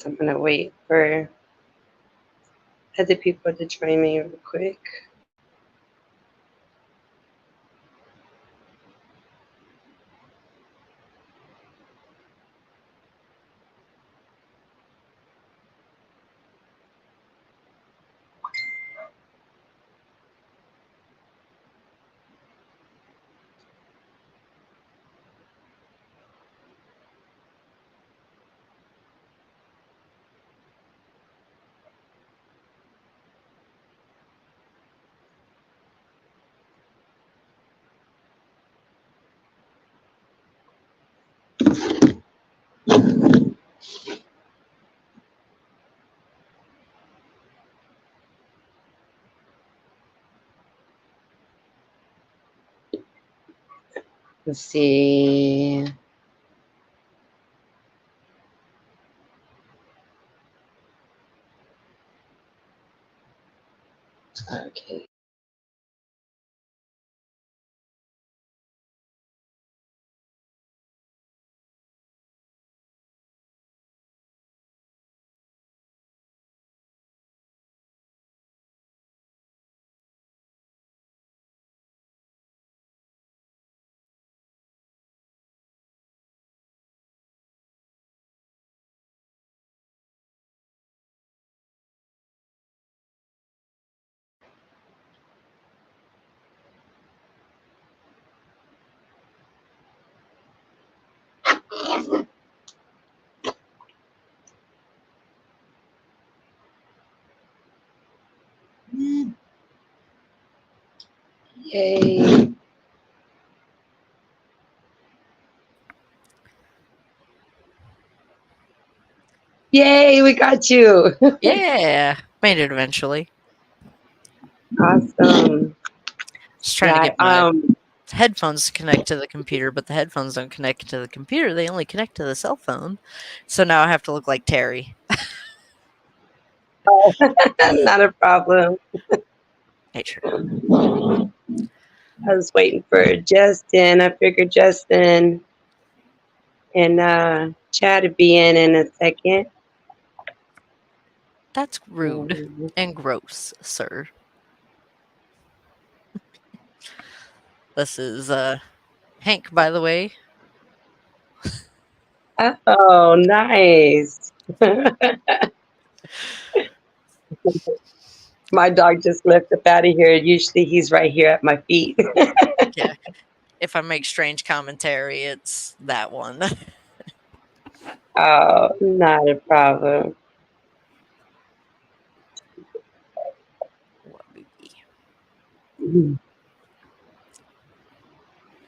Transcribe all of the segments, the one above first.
I'm gonna wait for other people to join me real quick. Let's see. Okay. Yay. Yay, we got you. Yeah, made it eventually. Awesome. Just trying to Yeah, get my headphones to connect to the computer, but the headphones don't connect to the computer. They only connect to the cell phone. So now I have to look like Terry. not a problem. Nature. I was waiting for Justin. I figured Justin and Chad would be in a second. That's rude Um, and gross, sir. This is Hank, by the way. oh, nice. My dog just left up out of here. Usually he's right here at my feet. Yeah. If I make strange commentary, it's that one. Oh, not a problem. What movie?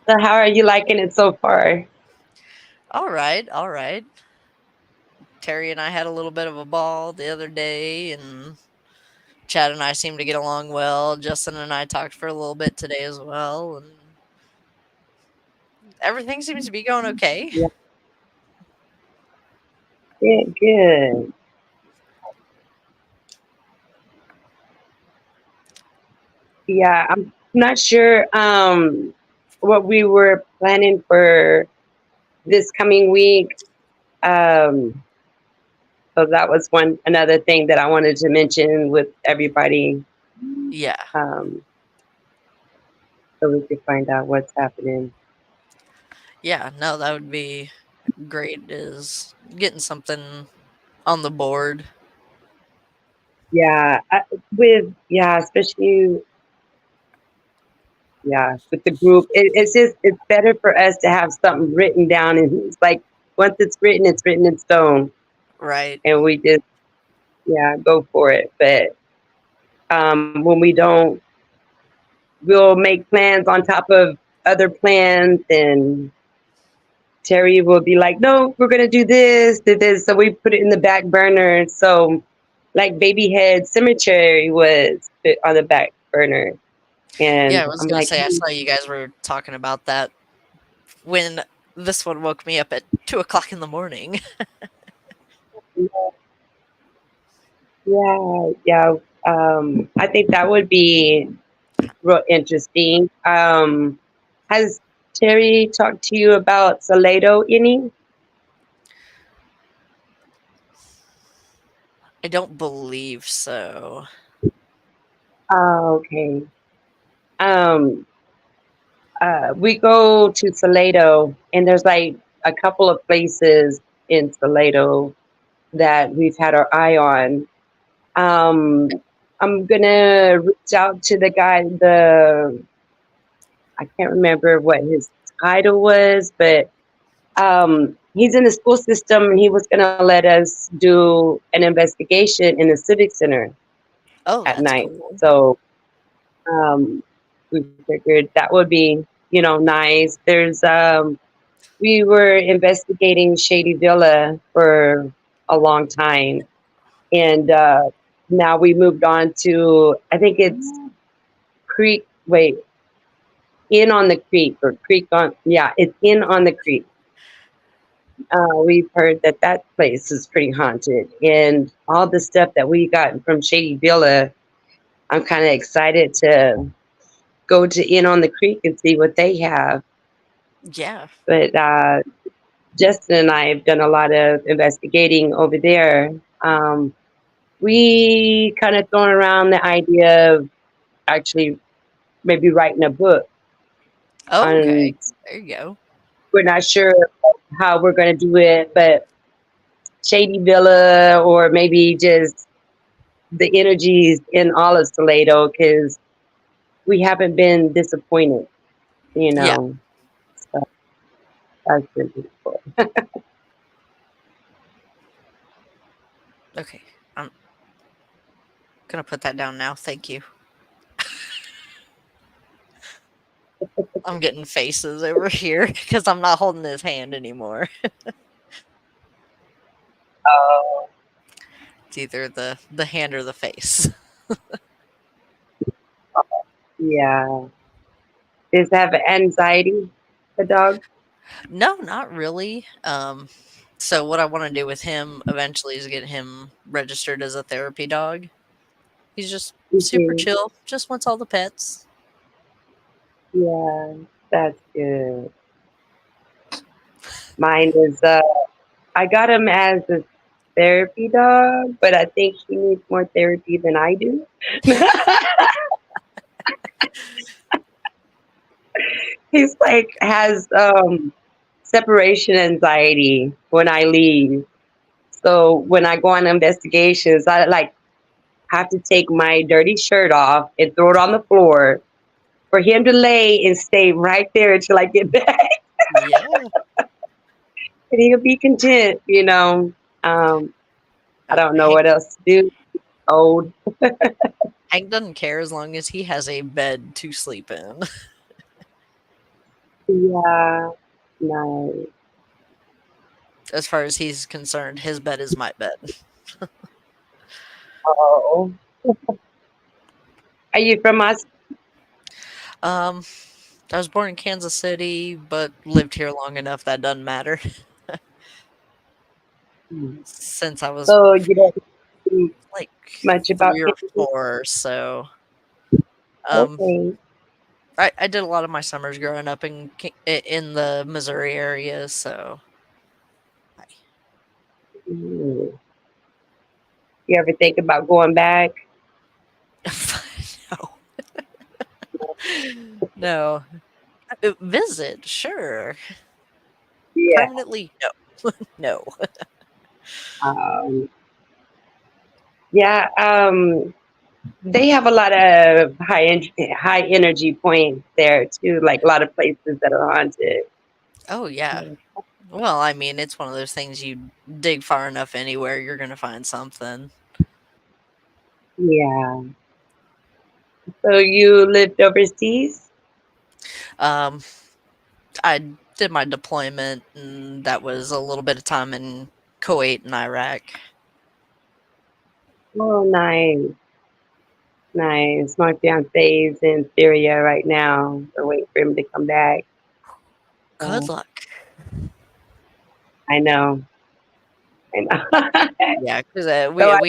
So how are you liking it so far? All right, all right. Terry and I had a little bit of a ball the other day, and Chad and I seem to get along well. Justin and I talked for a little bit today as well, and everything seems to be going okay. Yeah, good, good. Yeah, I'm not sure what we were planning for this coming week. Um, so that was one another thing that I wanted to mention with everybody, Yeah, um, so we could find out what's happening. yeah. No, that would be great. Is getting something on the board. Yeah, especially with the group, it's just it's better for us to have something written down, and it's like once it's written in stone, Right. and we just go for it. But when we don't, we'll make plans on top of other plans, and Terry will be like, "No, we're gonna do this." So we put it in the back burner. So, like Babyhead Cemetery was put on the back burner, Yeah, and I was I'm gonna like, say I saw you guys were talking about that when this one woke me up at 2 o'clock in the morning. yeah, yeah. I think that would be real interesting. Has Terry talked to you about Salado any? I don't believe so. Oh, okay. Um, we go to Salado, and there's like a couple of places in Salado that we've had our eye on. I'm gonna reach out to the guy. I can't remember what his title was, but he's in the school system, and he was gonna let us do an investigation in the civic center Oh, at that's night. cool. So um, we figured that would be, nice. We were investigating Shady Villa for a long time, and now we moved on to, I think it's Creek. Wait, in on the creek or creek on? Yeah, it's in on the creek. We've heard that that place is pretty haunted, and all the stuff that we got from Shady Villa. I'm kind of excited to go to in on the creek and see what they have. Yeah. But Justin and I have done a lot of investigating over there. Um, we kind of thrown around the idea of actually maybe writing a book Oh, okay. on. There you go. We're not sure how we're going to do it, but Shady Villa or maybe just the energies in all of Salado because we haven't been disappointed, you Yeah. know. So that's been beautiful. Okay. I'm gonna put that down now. Thank you. I'm getting faces over here because I'm not holding his hand anymore. Oh, It's either the hand or the face. yeah. Does it have anxiety, the dog? No, not really. So what I want to do with him eventually is get him registered as a therapy dog. He's just super Mhm. chill, just wants all the pets. Yeah, that's good. Mine is I got him as a therapy dog, but I think he needs more therapy than I do. He's like has separation anxiety when I leave. So when I go on investigations, I like have to take my dirty shirt off and throw it on the floor for him to lay and stay right there until I get back. Yeah. And he'll be content. Um, I don't know Hank what else to do. Old. Hank doesn't care as long as he has a bed to sleep in. Yeah. Nice. As far as he's concerned, his bed is my bed. Oh. Are you from us? Um, I was born in Kansas City, but lived here long enough that doesn't matter. Since I was So you don't know like much about 3 or Kansas? 4, so, um, Okay. I did a lot of my summers growing up in the Missouri area, so Mm. You ever think about going back? no. No. Visit, sure. Yeah. Permanently, no. No. Um, yeah. They have a lot of high energy points there too. Like a lot of places that are haunted. Oh, yeah. Well, I mean, it's one of those things you dig far enough anywhere, you're gonna find something. Yeah. So you lived overseas? Um, I did my deployment, and that was a little bit of time in Kuwait and Iraq. Oh, nice. Nice. My fiance is in Syria right now. We're waiting for him to come back. Good So luck. I know. I know. Yeah, 'cause, So I,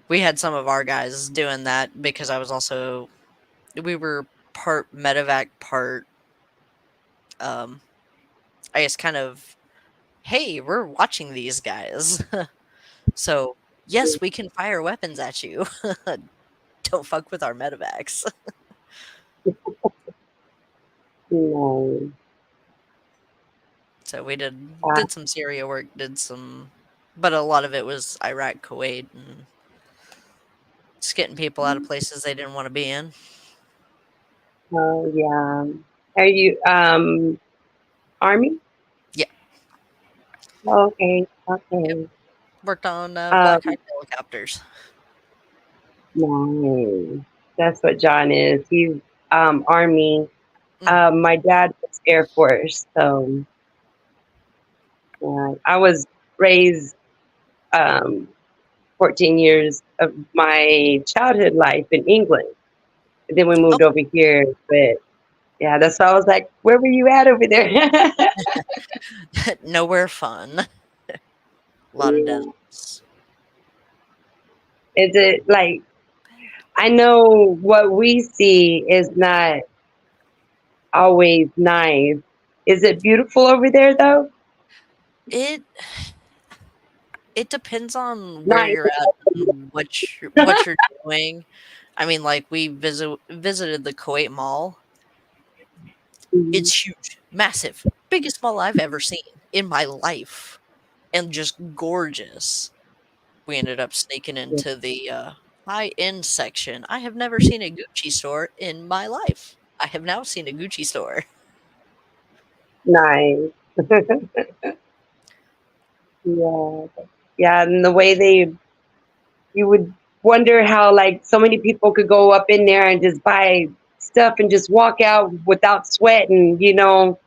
we had some of our guys doing that because I was also we were part medevac, part, um, I guess kind of, "Hey, we're watching these guys." So Yes, we can fire weapons at you. Don't fuck with our medevacs. No. So we Uh, did some Syria work, did some, but a lot of it was Iraq, Kuwait, and just getting people out of places they didn't want to be in. oh yeah. Are you Army? Yeah, Okay, yep. okay. Worked on Black Um, Hawk helicopters. nice. That's what John is. He's Army. Mm. My dad was Air Force, so I was raised um 14 years of my childhood life in England. And then we Oh, moved over here, but yeah, that's why I was like, where were you at over there? nowhere fun. A lot of Yeah. deserts. Is it like I know what we see is not always nice. Is it beautiful over there though? It it depends on where Nice. you're at and what you're doing. I mean, like we visited the Kuwait Mall. Mhm. It's huge, massive, biggest mall I've ever seen in my life, and just gorgeous. We ended up sneaking into the high-end section. I have never seen a Gucci store in my life. I have now seen a Gucci store. Nice. Yeah. Yeah, and the way they you would wonder how like so many people could go up in there and just buy stuff and just walk out without sweating, you know.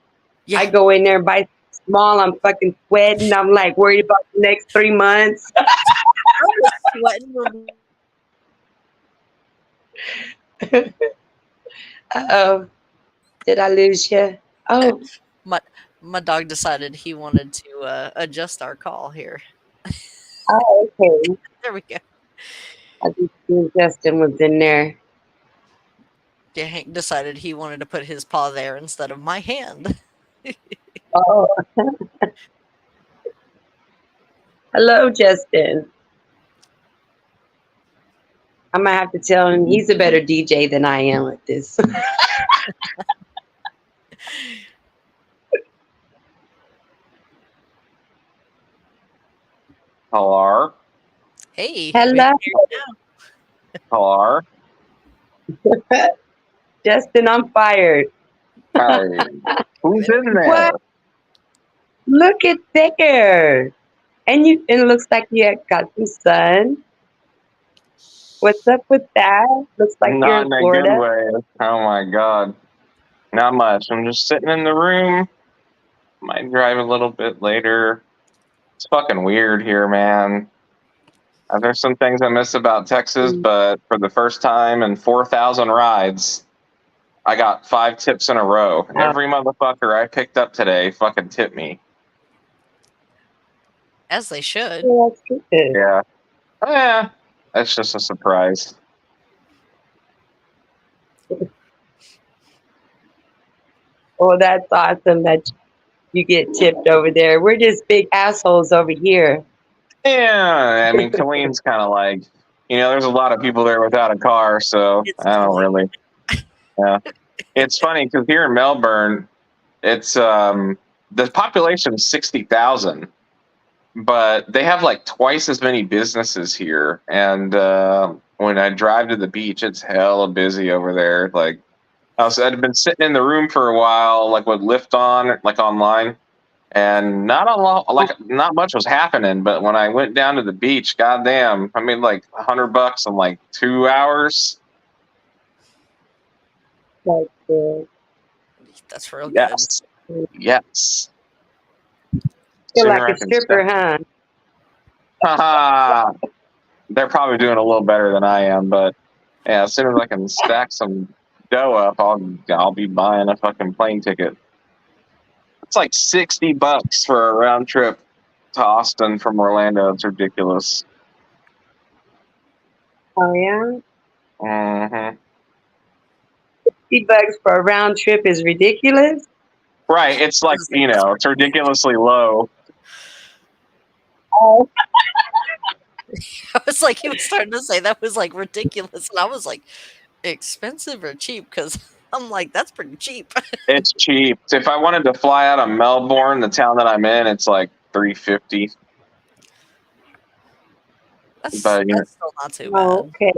Yeah, I go in there and buy small, I'm fucking sweating. I'm like worried about the next 3 months. I was sweating when Uh-oh. Did I lose you? Oh, my my dog decided he wanted to adjust our call here. oh, okay. There we go. I just knew Justin was in there. Yeah, Hank decided he wanted to put his paw there instead of my hand. Oh, hello, Justin. I'm gonna have to tell him he's a better DJ than I am at this. Hello? Hey, we Hello, can hear you now. Hello? Justin. I'm fired. Hey, who's There we in go. there? What? Look at there. And you. And it looks like you had got some sun. What's up with that? Looks like you're Not in in a good Florida. way. Oh my god. Not much. I'm just sitting in the room. Might drive a little bit later. It's fucking weird here, man. There's some things I miss about Texas, Mm. but for the first time in 4,000 rides, I got 5 tips in a row. Oh, Every motherfucker I picked up today fucking tipped me. As they should. yeah, that's good. Yeah. Eh, that's just a surprise. Well, that's awesome that you get tipped over there. We're just big assholes over here. Yeah, I mean, Colleen's kind of like, there's a lot of people there without a car, so It's I don't Killeen. really. Yeah, it's funny because here in Melbourne, it's the population is 60,000, but they have like twice as many businesses here. And when I drive to the beach, it's hella busy over there. Like I'd been sitting in the room for a while, like with Lyft on, like online, and not a lot, like not much was happening. But when I went down to the beach, goddamn, I made like $100 in like 2 hours. That's good. That's real good. Yes, yes. Feel Sooner like I a can stack. stripper, huh? Haha, they're probably doing a little better than I am, but yeah, as soon as I can stack some dough up, I'll be buying a fucking plane ticket. It's like $60 for a round trip to Austin from Orlando. It's ridiculous. Oh yeah. Hmm. $50 for a round trip is ridiculous. Right. It's like, Honestly, that's it's ridiculously low. Oh, I was like, he was starting to say that was like ridiculous, and I was like, expensive or cheap? Because I'm like, that's pretty cheap. It's cheap. If I wanted to fly out of Melbourne, the town that I'm in, it's like $350. That's But still not too Oh, bad. okay.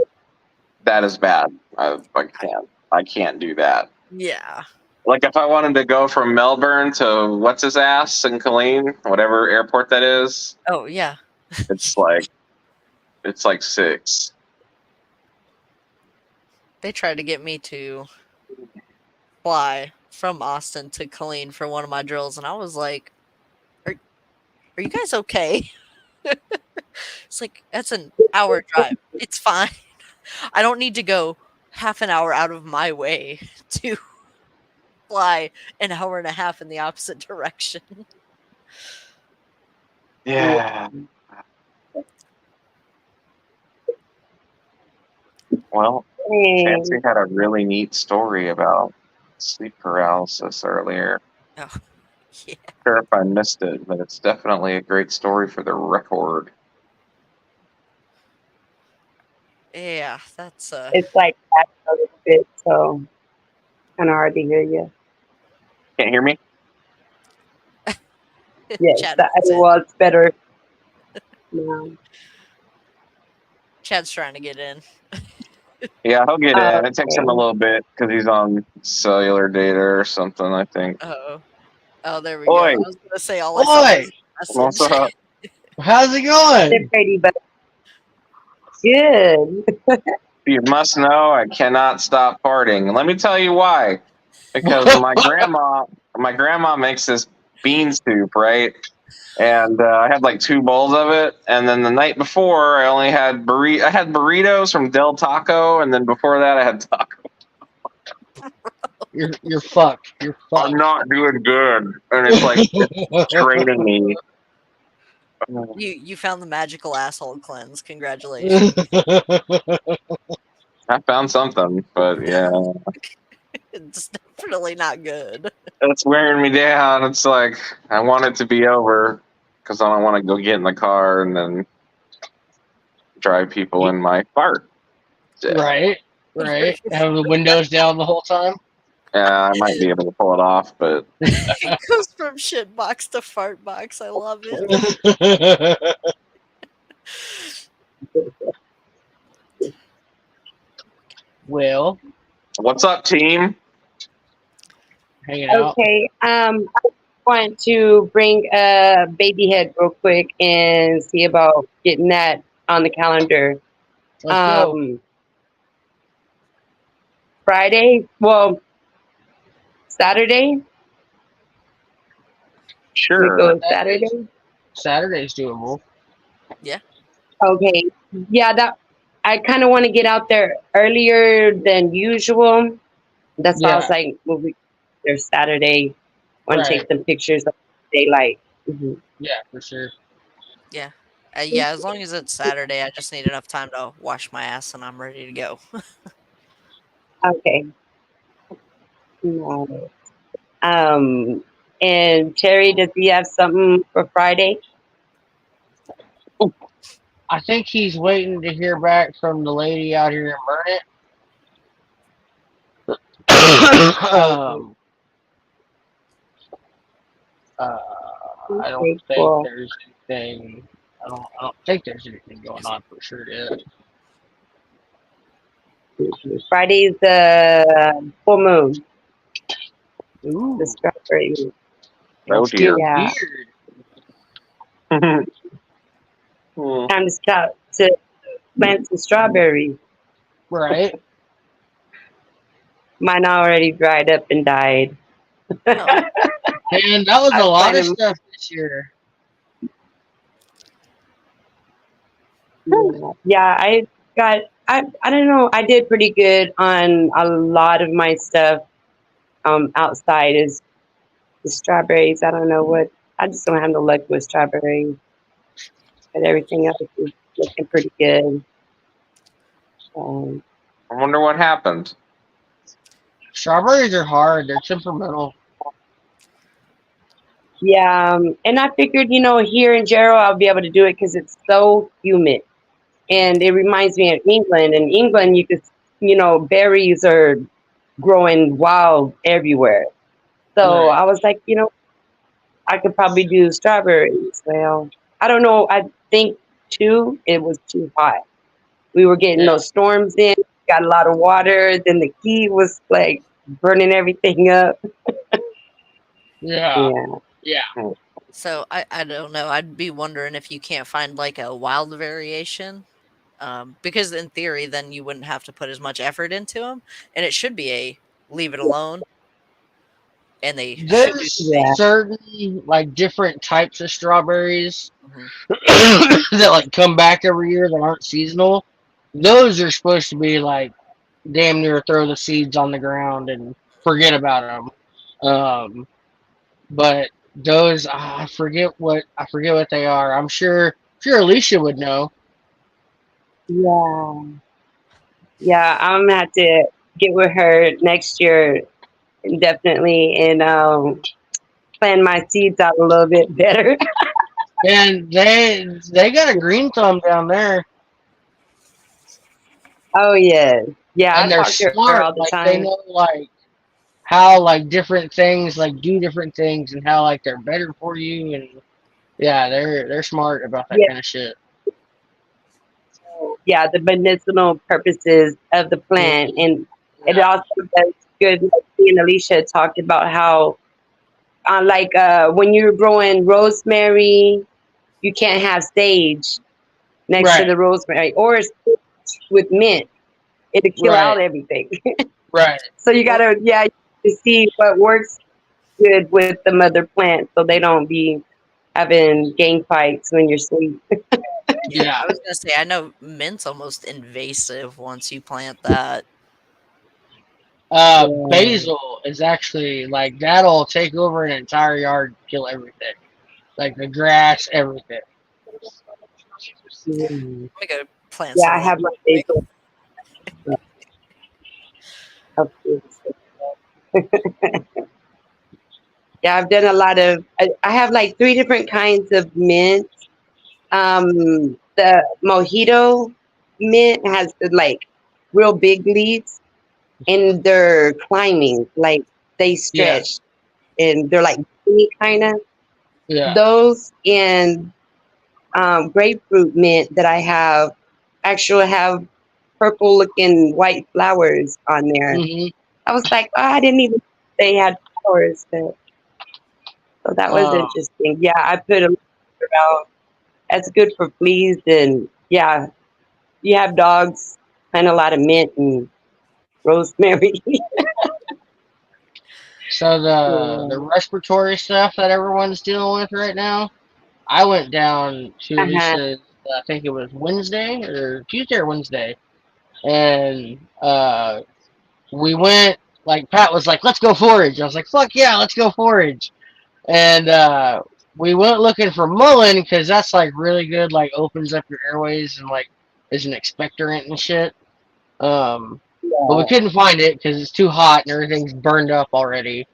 that is bad. I can't do that. Yeah. Like if I wanted to go from Melbourne to what's his ass in Killeen, whatever airport that is, Oh yeah. it's like six. They tried to get me to fly from Austin to Killeen for one of my drills, and I was like, "Are you guys okay?" It's like that's an hour drive. It's fine. I don't need to go half an hour out of my way to fly an hour and a half in the opposite direction. Yeah. Well, Fancy had a really neat story about sleep paralysis earlier. Oh, yeah. Sure if I missed it, but it's definitely a great story for the record. Yeah, that's It's like that a little bit, so kind of hard to hear you. Can't hear me? Yes, Chad that wants in. well, it's better now. Chad's trying to get in. Yeah, he'll get in. It takes him a Okay. little bit because he's on cellular data or something, I think. Oh, there we Oi. go. I was gonna say all I saw was a What's message. up? How's it going? They're pretty, but good. You must know I cannot stop farting. And let me tell you why. Because my grandma makes this bean soup, right? And I had like 2 bowls of it. And then the night before, I only had burritos from Del Taco, and then before that, I had taco. You're fucked. You're I'm fucked. not doing good, and it's like it's draining me. You found the magical asshole cleanse. Congratulations. I found something, but yeah, It's definitely not good. it's wearing me down. It's like I want it to be over because I don't want to go get in the car and then drive people in my fart. Right. Have the windows down the whole time. Yeah, I might be able to pull it off, but It goes from shit box to fart box. I love it. Well, what's up, team? hanging out. Okay. I want to bring a baby head real quick and see about getting that on the calendar. Let's go. Friday. Well, Saturday. Sure. We go Saturday. Saturday's doable. Okay. Yeah, that I kind of want to get out there earlier than usual. That's why I was Yeah. like, well, there's Saturday. Want to Right. take some pictures of daylight. Mm-hmm. Yeah, for sure. Yeah. Yeah, as long as it's Saturday, I just need enough time to wash my ass and I'm ready to go. Okay. No. And Terry, does he have something for Friday? I think he's waiting to hear back from the lady out here in Burnett. I don't Okay, think cool. there's anything. I don't think there's anything going on for sure yet. Friday's the full moon. Ooh, The strawberry moon. Oh let's dear. get Yeah. weird. Time to plant some strawberries. Right. Mine already dried up and died. Oh, And that was I a lot of planted- stuff this year. Yeah, I don't know. I did pretty good on a lot of my stuff. Outside is the strawberries. I don't know what. I just don't have no luck with strawberries, but everything else is looking pretty good. I wonder what happened. Strawberries are hard. They're temperamental. Yeah, and I figured, here in Jarrow, I'll be able to do it because it's so humid. and it reminds me of England. In England, you could, berries are growing wild everywhere. So Right. I was like, I could probably do strawberries. Well, I don't know. I think too, it was too hot. We were getting Yeah. those storms in, got a lot of water. Then the heat was like burning everything up. Yeah. Yeah. Yeah. So I don't know. I'd be wondering if you can't find like a wild variation, because in theory, then you wouldn't have to put as much effort into them, and it should be a leave it alone, and they should do There's the Yeah. certain like different types of strawberries thing. that like come back every year that aren't seasonal. Those are supposed to be like damn near throw the seeds on the ground and forget about them. But those I forget what they are. I'm sure Alicia would know. Yeah. Yeah. I'm gonna have to get with her next year, definitely, and plan my seeds out a little bit better. And they got a green thumb down there, Oh yeah. Yeah. I and they're talk to her smart. all the Like they time. know like how like different things like do different things and how like they're better for you. And yeah, they're smart about that Yeah. kind of shit. Yeah. The medicinal purposes of the plant, Mhm. and it Yeah. also does good. Like me and Alicia talked about how, when you're growing rosemary, you can't have sage next to Right. the rosemary, or with mint. It'll kill Right. out everything. Right. So you gotta, yeah, you see what works good with the mother plant, so they don't be having gang fights when you're asleep. Yeah, Yeah. I was gonna say I know mint's almost invasive once you plant that. Yeah. Basil is actually like that'll take over an entire yard, kill everything, like the grass, everything. Mm. Let me go plant Yeah, some I of that have my real quick. basil up here. Yeah, I've done a lot of. I have like three different kinds of mint. The mojito mint has the like real big leaves, and they're climbing, like they Yeah. stretch, and they're like kind of Yeah. those. And grapefruit mint that I have actually have purple looking white flowers on there. hmm I was like, oh, I didn't even know they had flowers. So that was Um, interesting. Yeah, I put a little bit around. That's good for fleas, and yeah, you have dogs, plant a lot of mint and rosemary. so the Yeah. respiratory stuff that everyone's dealing with right now, I went down to Uh-huh. Alicia's. I think it was Wednesday or Tuesday or Wednesday, and we went. Like Pat was like, "Let's go forage." I was like, "Fuck yeah, let's go forage." And we went looking for mullein because that's like really good, like opens up your airways and like is an expectorant and shit. But we Yeah. couldn't find it because it's too hot and everything's burned up already.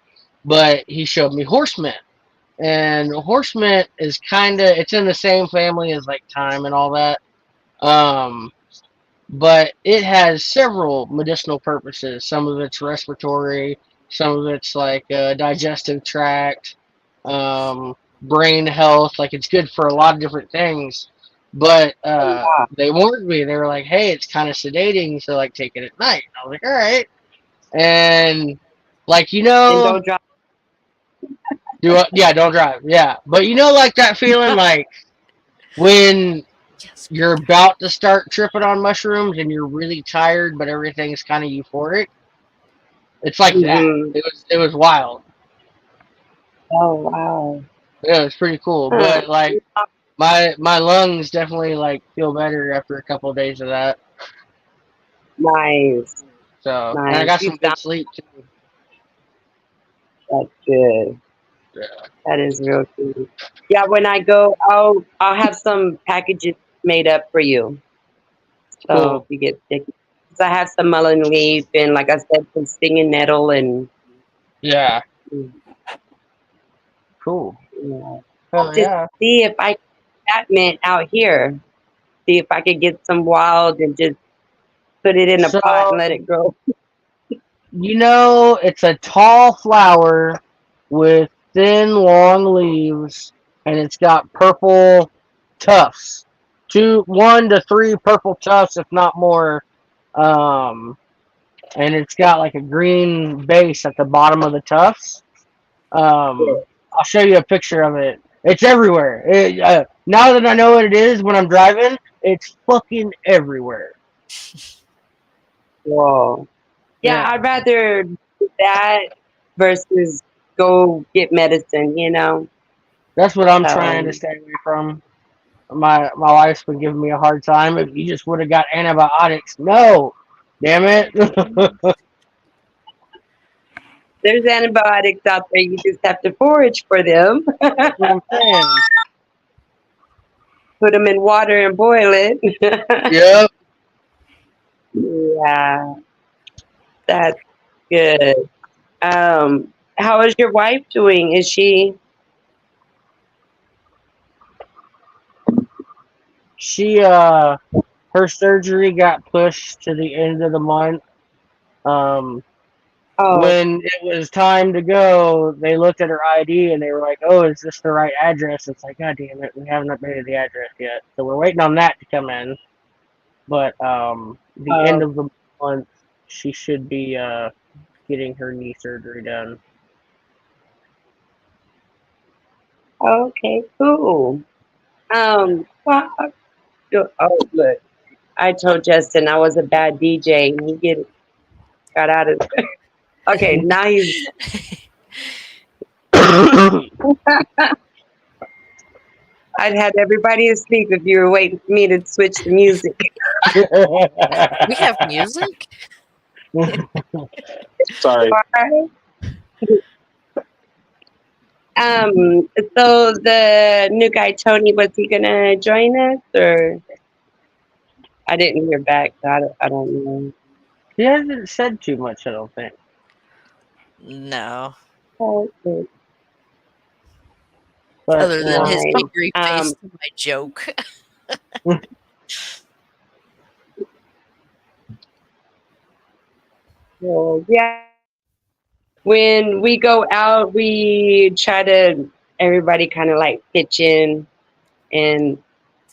But he showed me horse mint, and horse mint is kind of it's in the same family as like thyme and all that. Um, but it has several medicinal purposes. Some of it's respiratory, some of it's like digestive tract, brain health. Like it's good for a lot of different things. But they warned me. They were like, "Hey, it's kind of sedating, so like take it at night." I was like, "All right." And like And don't drop. yeah, don't drive. Yeah, but like that feeling like when Yes. you're about to start tripping on mushrooms and you're really tired, but everything's kind of euphoric. It's like that. Hmm. It was wild. Oh wow. Yeah, it was pretty cool. Huh. But like my lungs definitely like feel better after a couple of days of that. Nice. So and I Nice. got You some good sound sleep too. that's good. Yeah. That is real good. Yeah, when I go, I'll have some packages made up for you. So if Cool. you get sick, 'cause I have some mullein leaf and, like I said, some stinging nettle and Yeah. you Cool. know, Hell just yeah. see if I can get that mint out here. see if I could get some wild and just put it in a pot and let it grow. It's a tall flower with thin, long leaves, and it's got purple tufts. 1 to 3 purple tufts, if not more. And it's got like a green base at the bottom of the tufts. I'll show you a picture of it. It's everywhere. Now that I know what it is when I'm driving, it's fucking everywhere. Whoa. Yeah, I'd rather do that versus go get medicine, That's what I'm trying to stay away from. My wife's been giving me a hard time. If you just would have got antibiotics. No. Damn it. There's antibiotics out there. You just have to forage for them. That's what I'm saying. Put them in water and boil it. Yep. Yeah, that's good. How is your wife doing? Is she? Her surgery got pushed to the end of the month. When it was time to go, they looked at her ID and they were like, "Oh, is this the right address?" It's like, "God damn it, we haven't updated the address yet." So we're waiting on that to come in. But the end of the month, she should be getting her knee surgery done. Okay, cool. Well, look, I told Justin I was a bad DJ, and he got out of. Okay, now he's. I'd had everybody asleep if you were waiting for me to switch the music. We have music? Sorry. So the new guy Tony, was he gonna join us, or I didn't hear back? So I don't know. He hasn't said too much, I don't think. No. Okay. But, Other than his Fine. angry face to my joke. Well, yeah. When we go out, we try to everybody kind of like pitch in and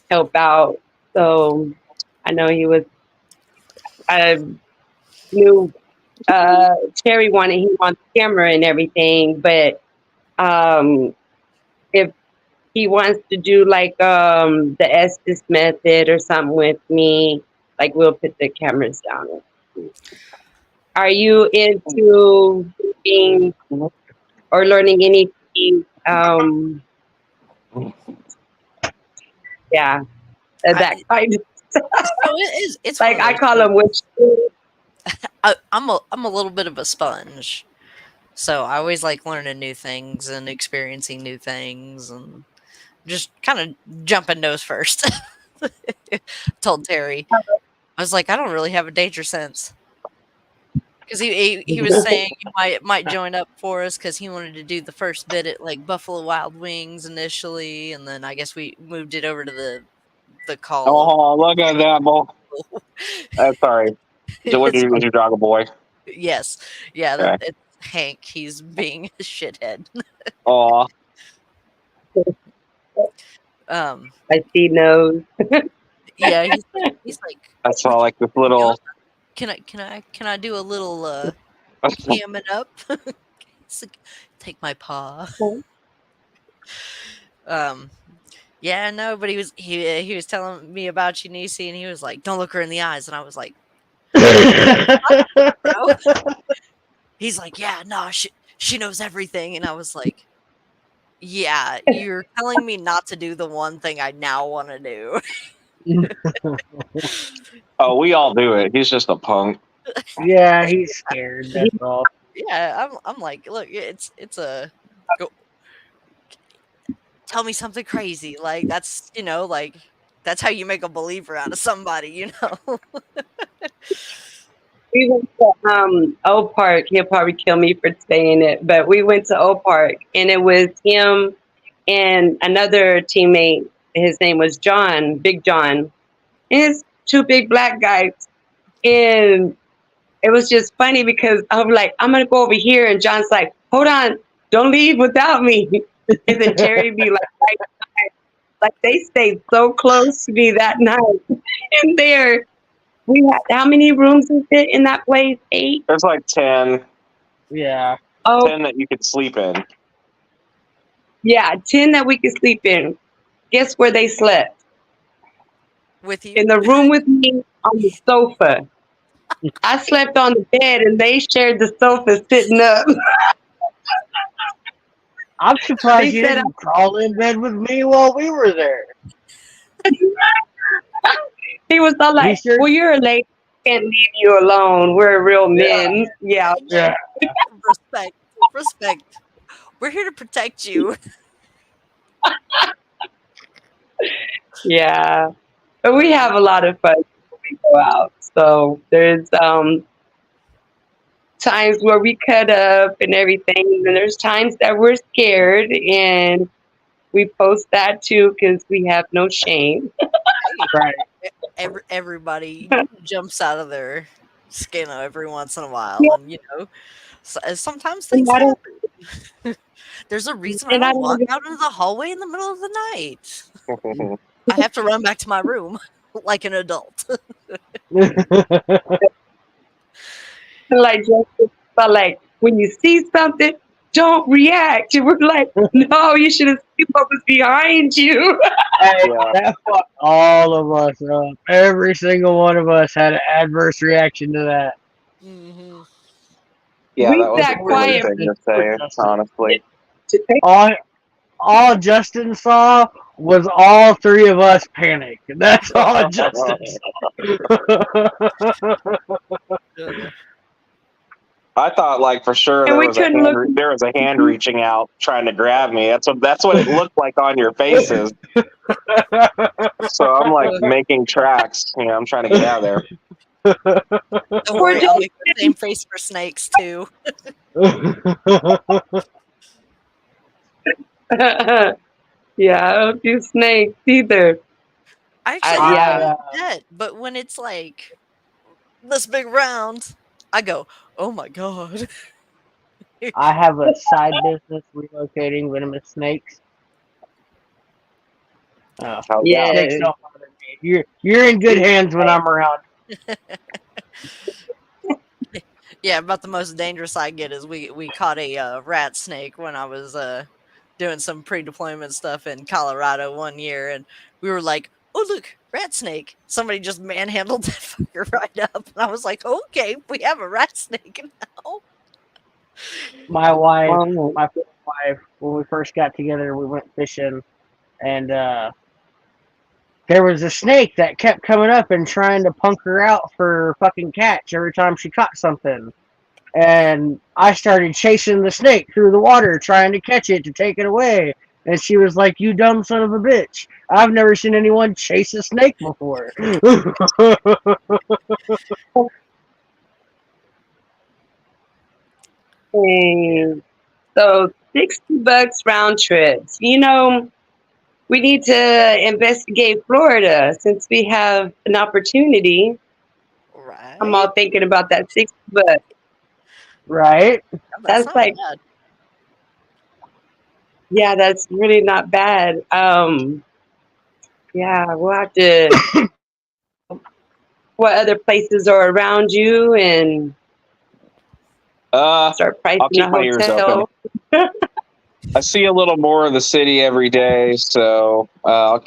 help out. So I know he was. I knew Terry he wants camera and everything, but if he wants to do like the Estes method or something with me, like we'll put the cameras down. Are you into being or learning anything? Yeah, that kind of stuff. It's like I call them witch. I'm a little bit of a sponge, so I always like learning new things and experiencing new things, and just kind of jumping nose first. Told Terry, I was like, I don't really have a danger sense, because he was saying he might join up for us because he wanted to do the first bit at like Buffalo Wild Wings initially, and then I guess we moved it over to the call. Oh, look at that, boy. Sorry. Was your dog a boy? Yes. Yeah, it's Hank. He's being a shithead. Aw. I see nose. Yeah, he's like. I saw like this little. Can I do a little camming up? Like, take my paw. Yeah, no, but he was telling me about you, Nisi, and he was like, "Don't look her in the eyes," and I was like, "Bro." He's like, "Yeah, no, she knows everything," and I was like, "Yeah, you're telling me not to do the one thing I now want to do." Oh, we all do it. He's just a punk. Yeah, he's scared. That's all. Yeah, I'm like, look, it's a go. Tell me something crazy, like that's like that's how you make a believer out of somebody, We went to Oak Park. He'll probably kill me for saying it, but we went to Oak Park, and it was him and another teammate. His name was John, Big John, and it's two big black guys. And it was just funny because I'm like, I'm gonna go over here, and John's like, hold on, don't leave without me. And then Terry be like they stayed so close to me that night. And there, we had how many rooms is it in that place? 8. There's like 10, Yeah. Oh 10 that you could sleep in. yeah, 10 that we could sleep in. Guess where they slept? With you? In the room with me on the sofa. I slept on the bed, and they shared the sofa sitting up. I'm surprised They you said, didn't crawl in bed with me while we were there. he was all He like, sure. well, you're a lady. Can't leave you alone. We're real men. Yeah. Yeah. Respect. Respect. We're here to protect you. Yeah. But we have a lot of fun when we go out. So there's times where we cut up and everything. And there's times that we're scared, and we post that too because we have no shame. Right. Everybody jumps out of their skin every once in a while, and sometimes things And I don't, happen. There's a reason I and I don't walk don't out into the hallway in the middle of the night. I have to run back to my room like an adult. like just but like when you see something, don't react. And we're like, no, you should have seen what was behind you. Hey, Yeah. that fucked all of us up. Every single one of us had an adverse reaction to that. Hmm. Yeah, We that was a sat silly quiet thing to say, honestly. to take All Justin saw was all three of us panic. That's all Justin saw. I thought like for sure and we couldn't look. there was a hand reaching out trying to grab me. That's what it looked like on your faces. So I'm like making tracks. I'm trying to get out of there. Don't worry, I'll make the same face for snakes too. Yeah, I don't do snakes either. I actually Yeah. do that, but when it's like this big round, I go, "Oh my god!" I have a side business relocating venomous snakes. Oh, yeah. Snakes Yeah. don't bother me. You're in good hands when I'm around. Yeah, about the most dangerous I get is we caught a rat snake when I was doing some pre-deployment stuff in Colorado one year, and we were like, "Oh look, rat snake!" Somebody just manhandled that fucker right up, and I was like, "Okay, we have a rat snake now." My wife, Oh, my first wife, when we first got together, we went fishing, and there was a snake that kept coming up and trying to punk her out for fucking catch every time she caught something. And I started chasing the snake through the water, trying to catch it to take it away. And she was like, "You dumb son of a bitch. I've never seen anyone chase a snake before." okay. So $60 round trips. We need to investigate Florida since we have an opportunity. I'm Right? all thinking about that $60. Right? That's That's not like, bad. yeah, that's really not bad. Yeah, we'll have to what other places are around you and start I'll pricing keep a my ears open. hotel. I see a little more of the city every day, so I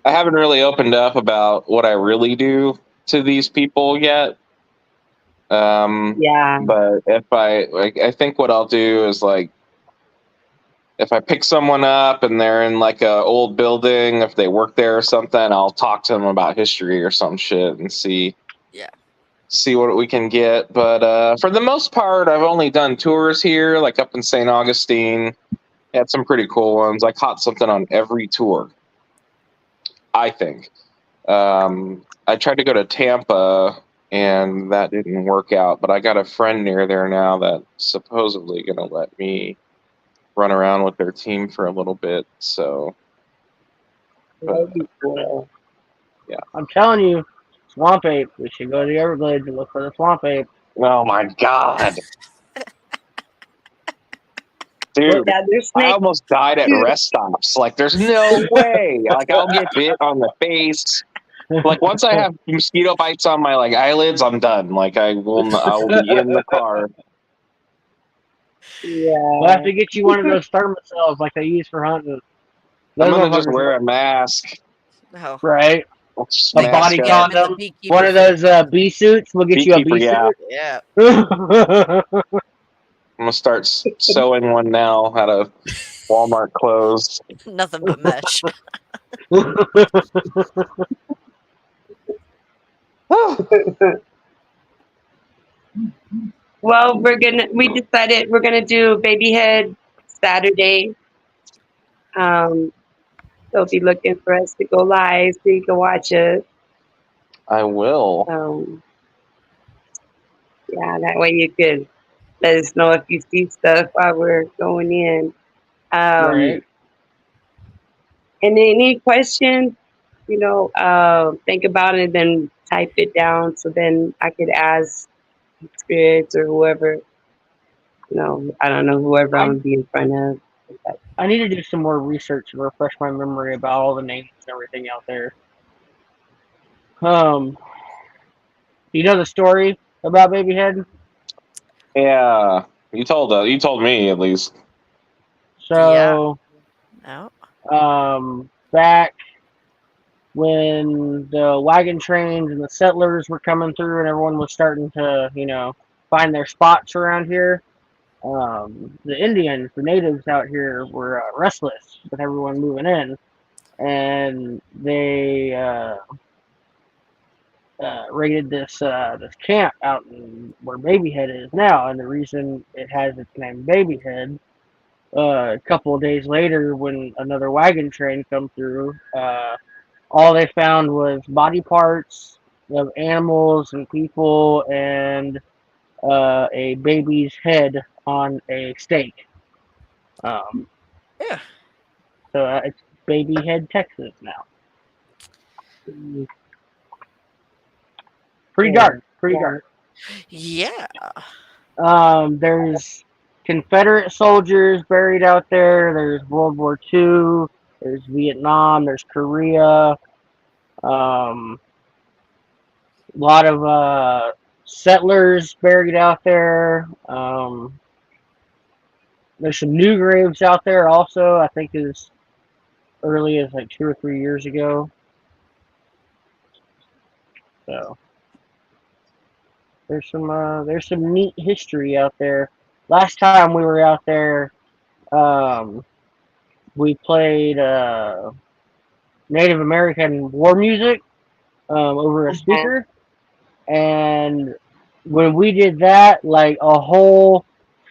haven't really opened up about what I really do to these people yet. Yeah. But I think what I'll do is like if I pick someone up and they're in like a old building, if they work there or something, I'll talk to them about history or some shit and see what we can get. But for the most part, I've only done tours here, like up in St. Augustine. Had some pretty cool ones. I caught something on every tour, I think. I tried to go to Tampa and that didn't work out, but I got a friend near there now that's supposedly going to let me run around with their team for a little bit. So, That'd be cool. I'm telling you, swamp ape. We should go to the Everglades and look for the swamp ape. Oh my god, dude! Yeah, there's I snakes almost died at too. rest stops. Like, there's no way. Like, I'll get bit on the face. Like, once I have mosquito bites on my like eyelids, I'm done. Like, I will be in the car. We'll have Yeah. to get you one of those thermocells like they use for hunting. I'm Those gonna just motherfuckers wear work, a mask. Oh, right? Just A like mask body the up. in the condom. One beekeeper of thing. those bee suits. We'll get you a Beekeeper, bee yeah. suit. Yeah, I'm gonna start sewing one now out of Walmart clothes. nothing but mesh. Well, we decided we're gonna do baby head Saturday. Um, they'll be looking for us to go live so you can watch us. I will. Yeah, that way you could let us know if you see stuff while we're going in. Right. And any questions, think about it, then type it down so then I could ask spirits or whoever, I don't know, whoever I'm I gonna be in front of. I need to do some more research and refresh my memory about all the names and everything out there. Um, you know the story about Babyhead? Yeah, you told me at least. Yeah. So, No. back when the wagon trains and the settlers were coming through and everyone was starting to, find their spots around here, the Indians, the natives out here were restless with everyone moving in, and they raided this camp out in where Babyhead is now, and the reason it has its name Babyhead. A couple of days later, when another wagon train come through, all they found was body parts of animals and people, and a baby's head on a stake. Um, Yeah. so it's Babyhead, Texas now. Mm, Pretty yeah, dark. Pretty yeah. dark. Yeah. There's Confederate soldiers buried out there. There's World War II. There's Vietnam. There's Korea. A lot of settlers buried out there. There's some new graves out there also. I think as early as like 2 or 3 years ago. So there's some neat history out there. Last time we were out there, um, we played Native American war music over a Uh-huh. speaker, and when we did that, like a whole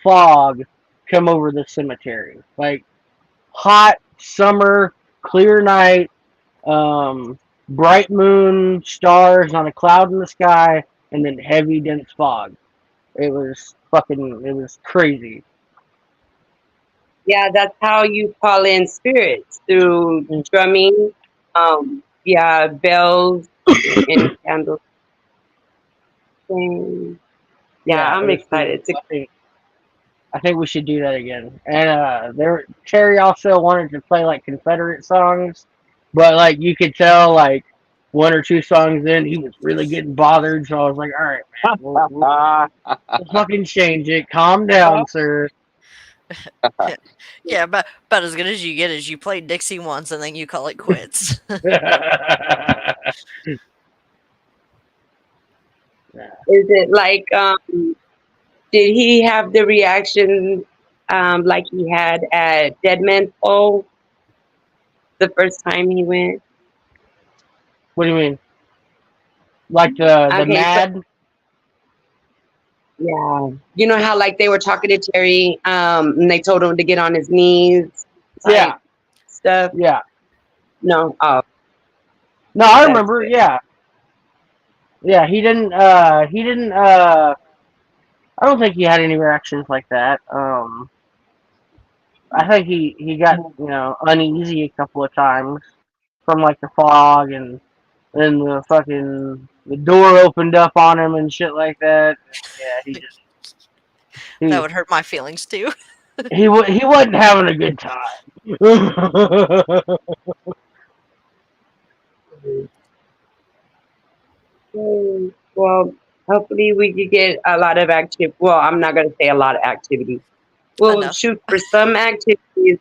fog come over the cemetery, like hot summer, clear night, um, bright moon, stars, not a cloud in the sky, and then heavy dense fog. It was crazy. Yeah, that's how you call in spirits through drumming. Yeah, bells and candles. And yeah, Yeah, it I'm was cool. excited to. I think we should do that again. And Terry also wanted to play like Confederate songs, but like you could tell like one or two songs in he was really getting bothered. So I was like, all right, man, we'll fucking change it. Calm down, sir. Yeah, about as good as you get is you play Dixie once and then you call it quits. Is it like did he have the reaction like he had at Dead Man's Hole the first time he went? What do you mean? Like the Okay, so mad? yeah, you know how like they were talking to Terry, and they told him to get on his knees Yeah, type stuff. yeah. No, oh, No, I that's remember. good. Yeah, yeah. He didn't. He didn't. I don't think he had any reactions like that. I think he got uneasy a couple of times from like the fog and and the door opened up on him and shit like that. And yeah, That he would hurt my feelings too. he wasn't having a good time. Well, hopefully we could get a lot of activity. Well, I'm not going to say a lot of activity. We'll Enough. shoot for some activities.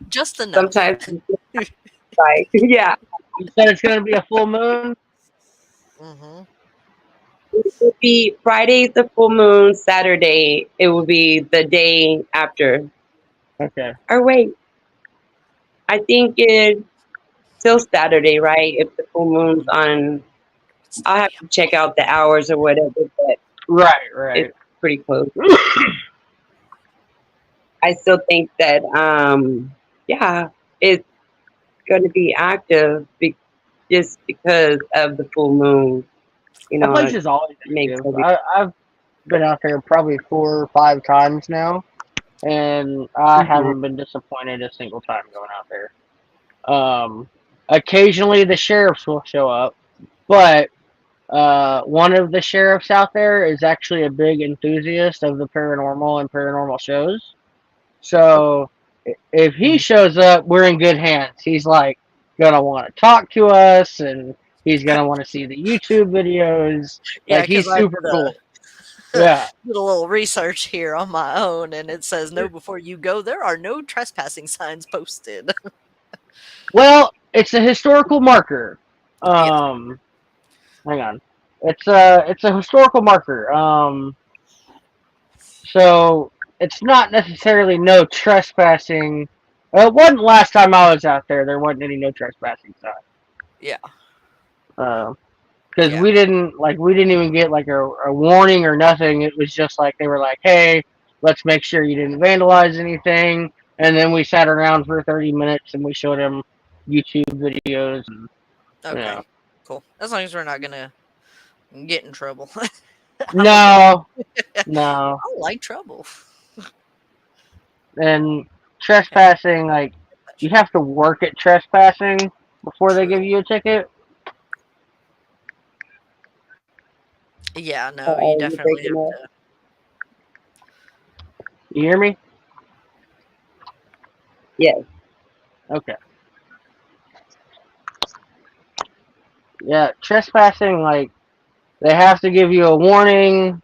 Just enough. Sometimes it's like, yeah, You said it's gonna be a full moon. Hmm. it will be Friday's the full moon. Saturday, it will be the day after. Okay. Or wait, I think it's still Saturday, right? If the full moon's on, I'll have to check out the hours or whatever, but Right. it's Right. pretty close. I still think that, yeah, it's going to be active just because of the full moon. You That know, place it is always makes active. every. I've been out there probably 4 or 5 times now, and I Mhm. haven't been disappointed a single time going out there. Occasionally the sheriffs will show up, but one of the sheriffs out there is actually a big enthusiast of the paranormal and paranormal shows. So if he shows up, we're in good hands. He's like gonna want to talk to us, and he's gonna want to see the YouTube videos. Yeah, Like because he's I super cool. Yeah. did a little research here on my own, and it says no before you go. There are no trespassing signs posted. Well, it's a historical marker. Yeah. Hang on. It's a historical marker. So it's not necessarily no trespassing. It wasn't last time I was out there. There wasn't any no trespassing sign. Yeah. Because Yeah. we didn't even get like a warning or nothing. It was just like they were like, hey, let's make sure you didn't vandalize anything. And then we sat around for 30 minutes and we showed them YouTube videos. And, Okay. Cool. As long as we're not gonna get in trouble. I'm okay. no, no. I like trouble. And Okay. trespassing, like you have to work at trespassing before they give True. you a ticket. Yeah. No, you You're definitely breaking have up. to. You hear me? Yes. Okay. Yeah, trespassing, like they have to give you a warning,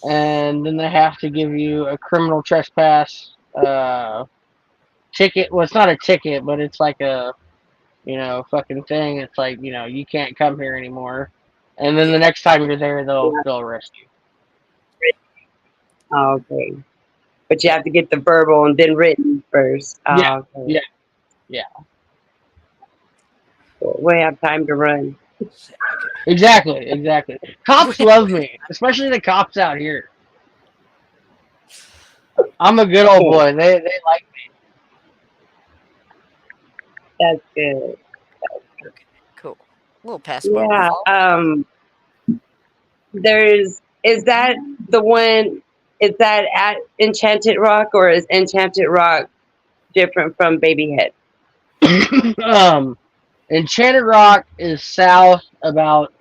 and then they have to give you a criminal trespass ticket. Well, it's not a ticket, but it's like a fucking thing. It's like you can't come here anymore. And then the Yeah. next time you're there, they'll Yeah. they'll arrest you. Okay. But you have to get the verbal and then written first. Yeah, Okay. yeah, yeah. We have time to run. Okay. Exactly, exactly. Cops love me, especially the cops out here. I'm a good old boy. They like That's good. Okay. Cool. A little past what we've Yeah. all. Is that the one? Is that at Enchanted Rock, or is Enchanted Rock different from Baby Head? me. Enchanted Rock is south about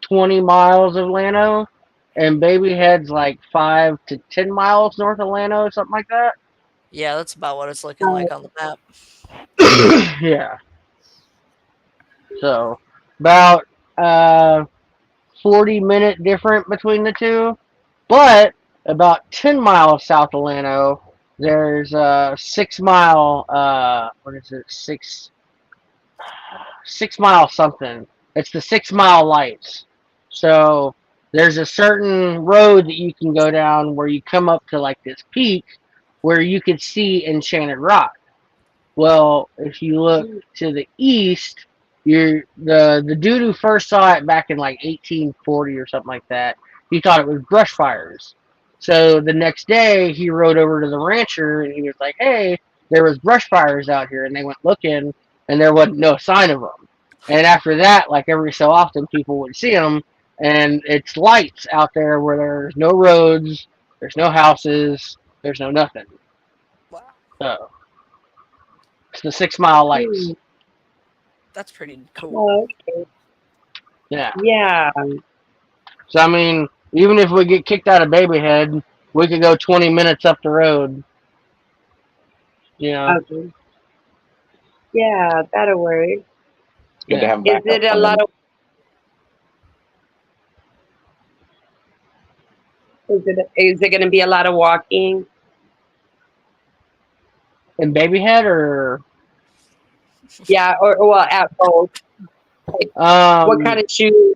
20 miles of Llano, and Baby Head's like 5 to 10 miles north of Llano, something like that. Yeah, that's about what it's looking like on the map. Yeah. So about 40-minute different between the two, but about 10 miles south of Llano, there's a 6 mile. What is it? 6 mile something. It's the 6 mile lights. So there's a certain road that you can go down where you come up to like this peak where you could see Enchanted Rock. Well, if you look to the east, the dude who first saw it back in like 1840 or something like that. He thought it was brush fires. So the next day, he rode over to the rancher and he was like, "Hey, there was brush fires out here," and they went looking, and there wasn't no sign of them. And after that, like every so often, people would see them, and it's lights out there where there's no roads, there's no houses, there's no nothing. Wow. So it's the 6 mile lights. That's pretty cool. Oh, okay. Yeah. Yeah. So I mean, even if we get kicked out of Babyhead, we could go 20 minutes up the road. You know. Okay. Yeah, that'll work. Good to Yeah. have Is backup it a plan. lot of? Is it going to be a lot of walking? In Babyhead or Yeah, or well, at both. What kind of shoes?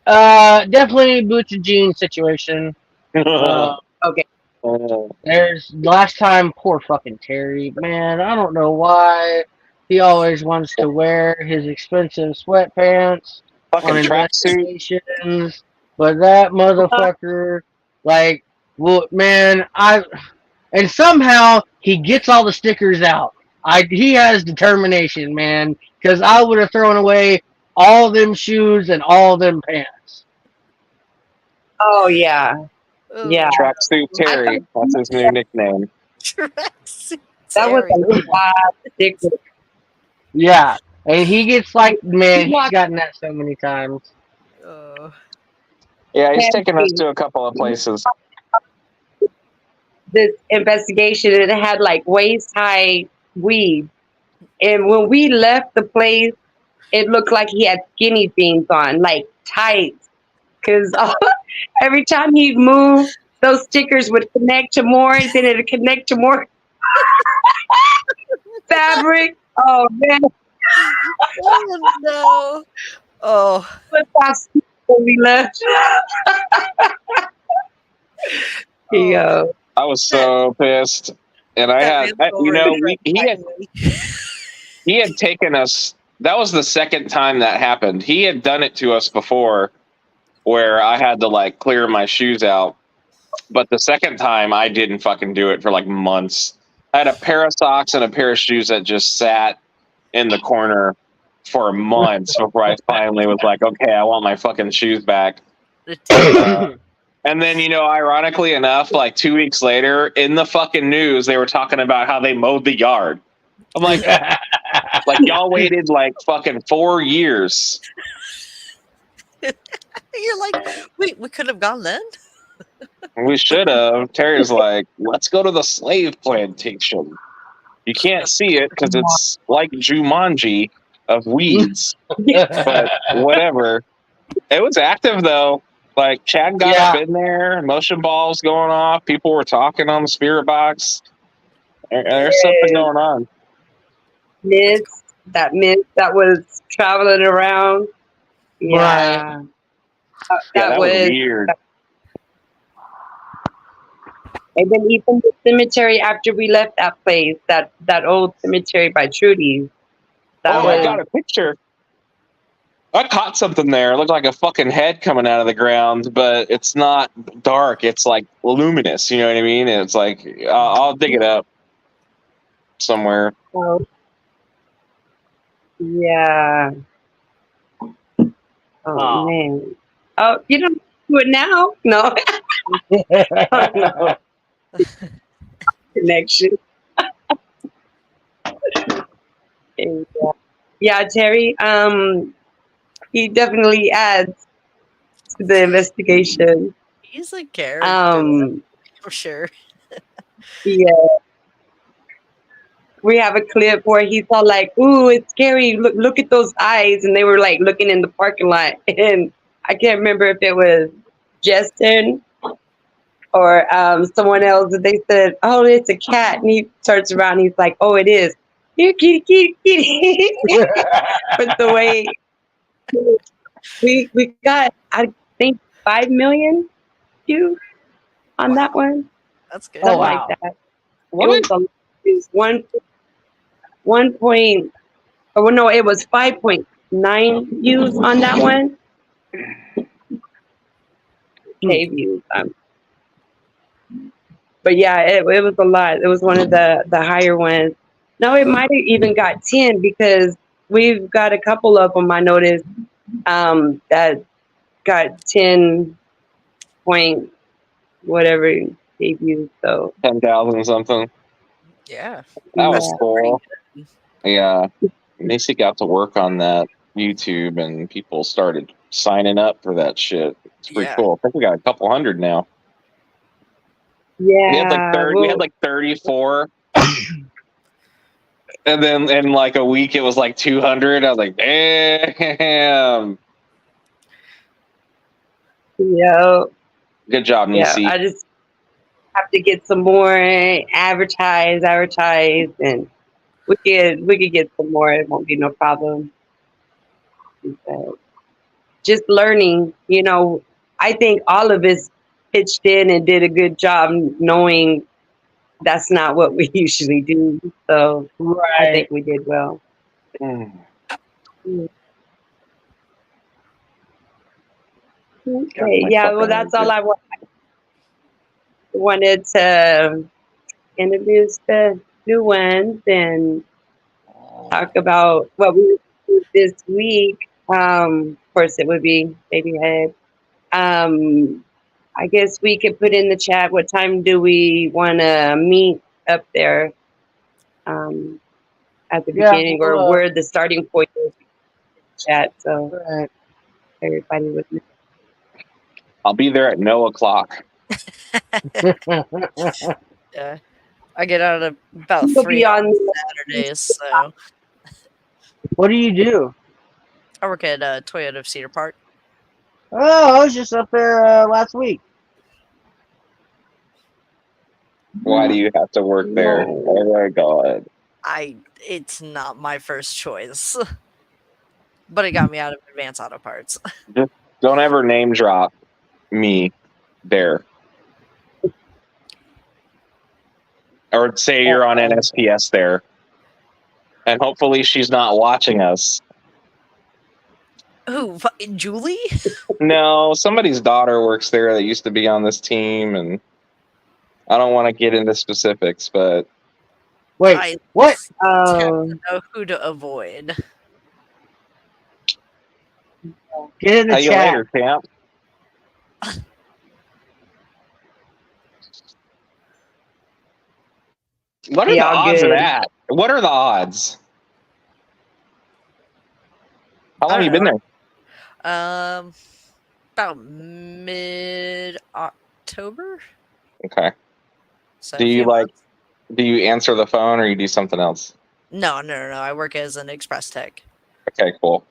definitely boots and jeans situation. Okay. There's last time, poor fucking Terry, man. I don't know why he always wants to wear his expensive sweatpants on Fucking tracksuit. investigations, but that motherfucker, like, well, man, and somehow he gets all the stickers out. He has determination, man, because I would have thrown away all them shoes and all them pants. Oh yeah, yeah. Tracksuit Terry. That's his new nickname. Tracksuit That was Terry. a lot of stickers. Yeah, and he gets like, man, he's walked- gotten that so many times. Yeah, he's taken us to a couple of places. This investigation, and it had like waist high weed, and when we left the place, it looked like he had skinny jeans on, like tight, because every time he'd move, those stickers would connect to more, and then it'd connect to more fabric. Oh man, Oh no! Oh, but that's when we left. Yeah. I was so pissed, and I had, he had taken us. That was the second time that happened. He had done it to us before, where I had to like clear my shoes out. But the second time, I didn't fucking do it for like months. I had a pair of socks and a pair of shoes that just sat in the corner for months before I finally was like, okay, I want my fucking shoes back. And then, ironically enough, like 2 weeks later, in the fucking news, they were talking about how they mowed the yard. I'm like, y'all waited like fucking 4 years. You're like, wait, we could have gone then? We should have. Terry's like, let's go to the slave plantation. You can't see it because it's like Jumanji of weeds. But whatever. It was active though. Like Chad got up in there, motion balls going off, people were talking on the spirit box. There's something going on. Mist that was traveling around. Yeah. Right. That was weird. And then even the cemetery after we left that place, that old cemetery by Trudy's. I got a picture. I caught something there. It looked like a fucking head coming out of the ground, but it's not dark. It's like luminous. You know what I mean? And it's like, I'll dig it up somewhere. Oh. Yeah. Oh, man. Oh, you don't do it now? No. Oh, no. Connection. Yeah, Terry. He definitely adds to the investigation. He's a character, for sure. Yeah. We have a clip where he's all like, "Ooh, it's scary. Look at those eyes." And they were like looking in the parking lot. And I can't remember if it was Justin or someone else. And they said, "Oh, it's a cat." And he turns around. And he's like, "Oh, it is. Here, kitty, kitty, kitty." But the way we got, I think 5 million views on that one. That's good. Something like that. It was 1 point. Oh no, it was 5.9 views on that one. K views. But yeah, it was a lot. It was one of the higher ones. No, it might have even got 10 because we've got a couple of them I noticed that got 10 point whatever K views. So 10,000 something. Yeah. That was cool. Yeah. Macy got to work on that YouTube, and people started signing up for that shit. It's pretty Yeah. cool. I think we got a couple hundred now. Yeah. We had like 30. We had like 34. And then in like a week, it was like 200. I was like, damn. Yeah. Good job, Yeah. Nisi. I just have to get some more advertise, and we could get some more. It won't be no problem. But just learning, I think all of us pitched in and did a good job knowing that's not what we usually do. So I Right. think we did well. Mm. Okay, my yeah, well, fucking that's all idea. I wanted to introduce the new ones and talk about what we do this week. Of course, it would be Babyhead. I guess we could put in the chat what time do we want to meet up there at the Yeah. beginning, or Well, where the starting point is in the chat, so right. everybody would know. I'll be there at no o'clock. Yeah. I get out at about We'll 3 be on on. Saturdays, so What do you do? I work at Toyota of Cedar Park. Oh, I was just up there last week. Why do you have to work there? No. Oh my god. It's not my first choice. But it got me out of Advanced Auto Parts. Just don't ever name drop me there. Or say you're on NSPS there. And hopefully she's not watching us. Who? Julie? No, somebody's daughter works there that used to be on this team, and I don't want to get into specifics, but Wait, I what? have Oh, to know who to avoid. Get in the how you chat. later, champ? What are the y'all odds of good. that? What are the odds? How long I you don't been know. there? About mid October. Okay. So Do a you few months. do you answer the phone or you do something else? No. I work as an express tech. Okay, cool.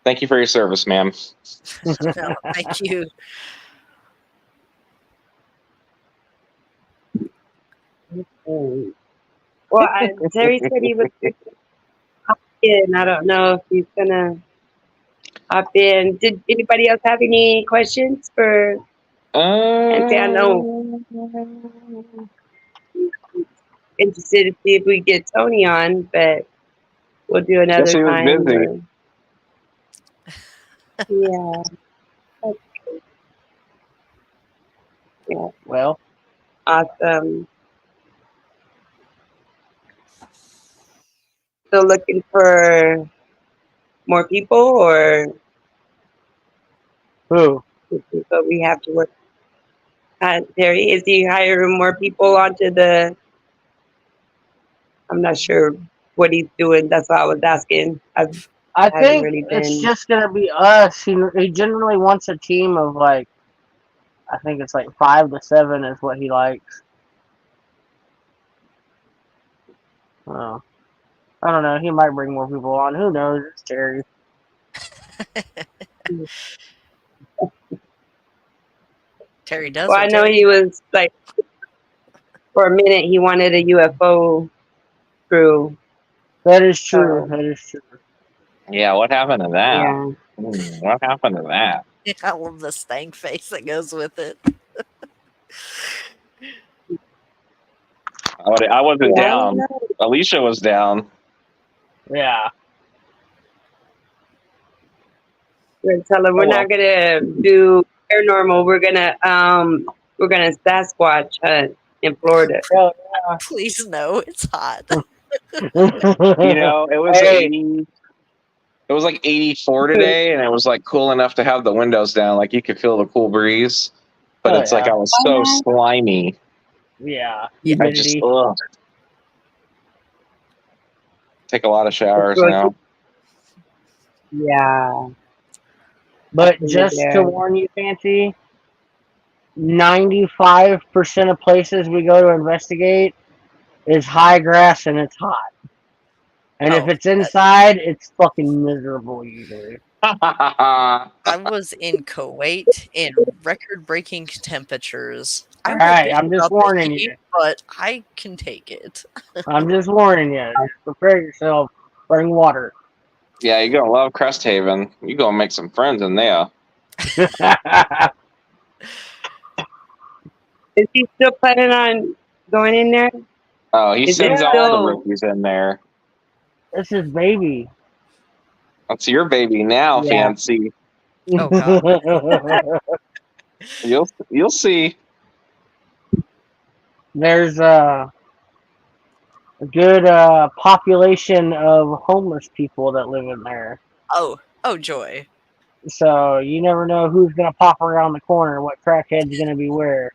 Thank you for your service, ma'am. No, thank you. Well, Terry said he was hop in. I don't know if he's gonna hop in. Did anybody else have any questions for Nancy? I know interested to see if we get Tony on, but we'll do Guess another he was time. busy. Yeah. Yeah. Well, Awesome. Still looking for more people, or who? this is what we have to work? Terry, is he hiring more people onto the? I'm not sure what he's doing. That's why I was asking. I Hasn't think really it's been. just gonna be us. He generally wants a team of like, I think it's like 5 to 7 is what he likes. Oh, I don't know. He might bring more people on. Who knows? It's Terry. Terry does. Well, I what know Terry he was like, for a minute he wanted a UFO crew. That is true. So That is true. Yeah, what happened to that? yeah. What happened to that? I love the stank face that goes with it. I wasn't Yeah, I don't down. know. Alicia was down. Yeah. We're gonna tell him we're not gonna do paranormal. We're gonna Sasquatch hunt in Florida. Hell Please no, it's hot. You know, it was Hey. 80. It was like 84 today, and it was like cool enough to have the windows down, like you could feel the cool breeze. But Oh, it's like yeah. I was so slimy. Yeah. Yeah. I just Humidity. ugh. Take a lot of showers It's now. Yeah. But I've just to there. warn you, Fancy, 95% of places we go to investigate is high grass and it's hot. And if Oh, it's inside, it's fucking miserable usually. I was in Kuwait in record-breaking temperatures. I will Alright, bitch I'm just about the warning heat, you. but I can take it. I'm just warning you. Just prepare yourself. Bring water. Yeah, you're gonna love Crest Haven. You're gonna make some friends in there. Is he still planning on going in there? Oh, he Is it sends all the still? rookies in there. This is baby. That's your baby now, Yeah. Fancy. Oh god. You'll see. There's a good population of homeless people that live in there. Oh joy. So you never know who's gonna pop around the corner, what crackhead's gonna be where.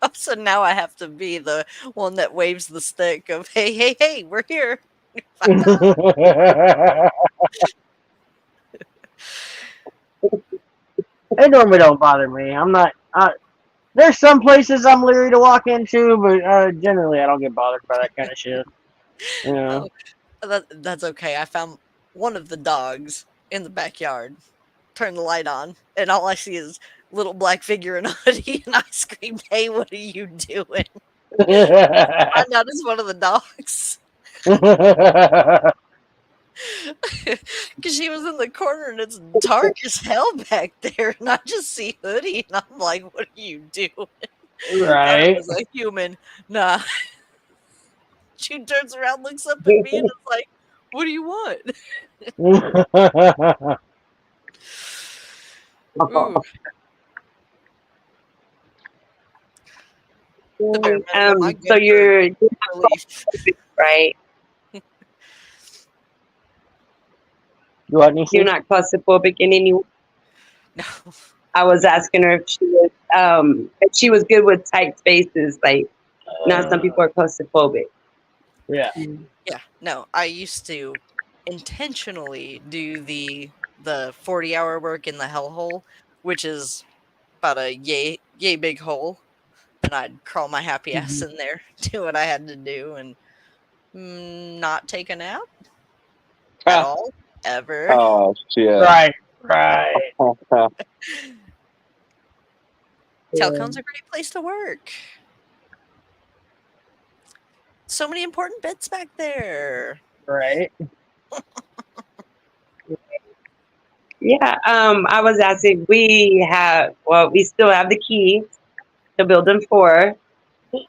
Oh, so now I have to be the one that waves the stick of hey, we're here. They normally don't bother me. I'm not. There's some places I'm leery to walk into, but generally I don't get bothered by that kind of shit. You know. Oh, that's okay. I found one of the dogs in the backyard. Turn the light on, and all I see is little black figure in a hoodie, and I screamed, "Hey, what are you doing?" Find out it's one of the dogs. Because she was in the corner and it's dark as hell back there, and I just see hoodie, and I'm like, "What are you doing?" Thought it Right. was a human. Nah. She turns around, looks up at me, and is like, "What do you want?" Ooh, the bare minimum. I So go for relief. right. You what, Nisi? You're not claustrophobic in any. No. I was asking her if she was good with tight spaces. Like now, some people are claustrophobic. Yeah. Yeah, no. I used to intentionally do the 40-hour work in the hellhole, which is about a yay big hole, and I'd crawl my happy ass in there, do what I had to do, and not take a nap at all, ever. Oh shit. Right. Right. Telcon's a great place to work. So many important bits back there. Right. Yeah. I was asking. We still have the key to building 4.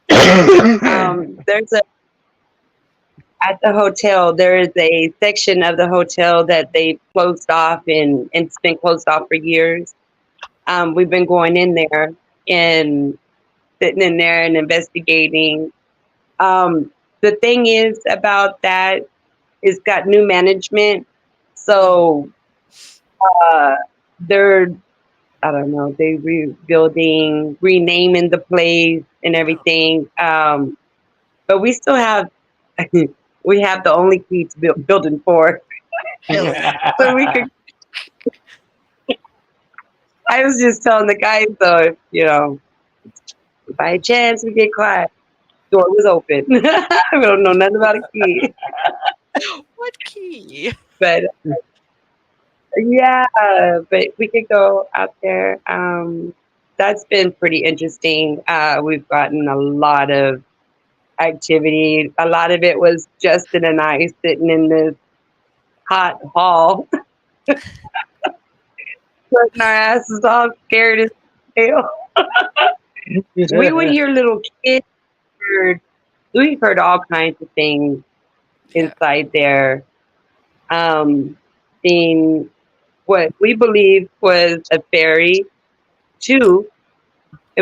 There's at the hotel, there is a section of the hotel that they closed off and it's been closed off for years. We've been going in there and sitting in there and investigating. The thing is about that, it's got new management. So they're, I don't know, they rebuilding, renaming the place and everything. But we still have, we have the only key to building 4. Hell yeah. So we could. I was just telling the guys though, by chance we get quiet, door was open. We don't know nothing about a key, What key? but yeah, but we could go out there. That's been pretty interesting. We've gotten a lot of activity. A lot of it was Justin and I sitting in this hot hall, putting our asses off, scared as hell. We would hear little kids. We heard all kinds of things Yeah. inside there. Seeing what we believe was a fairy. It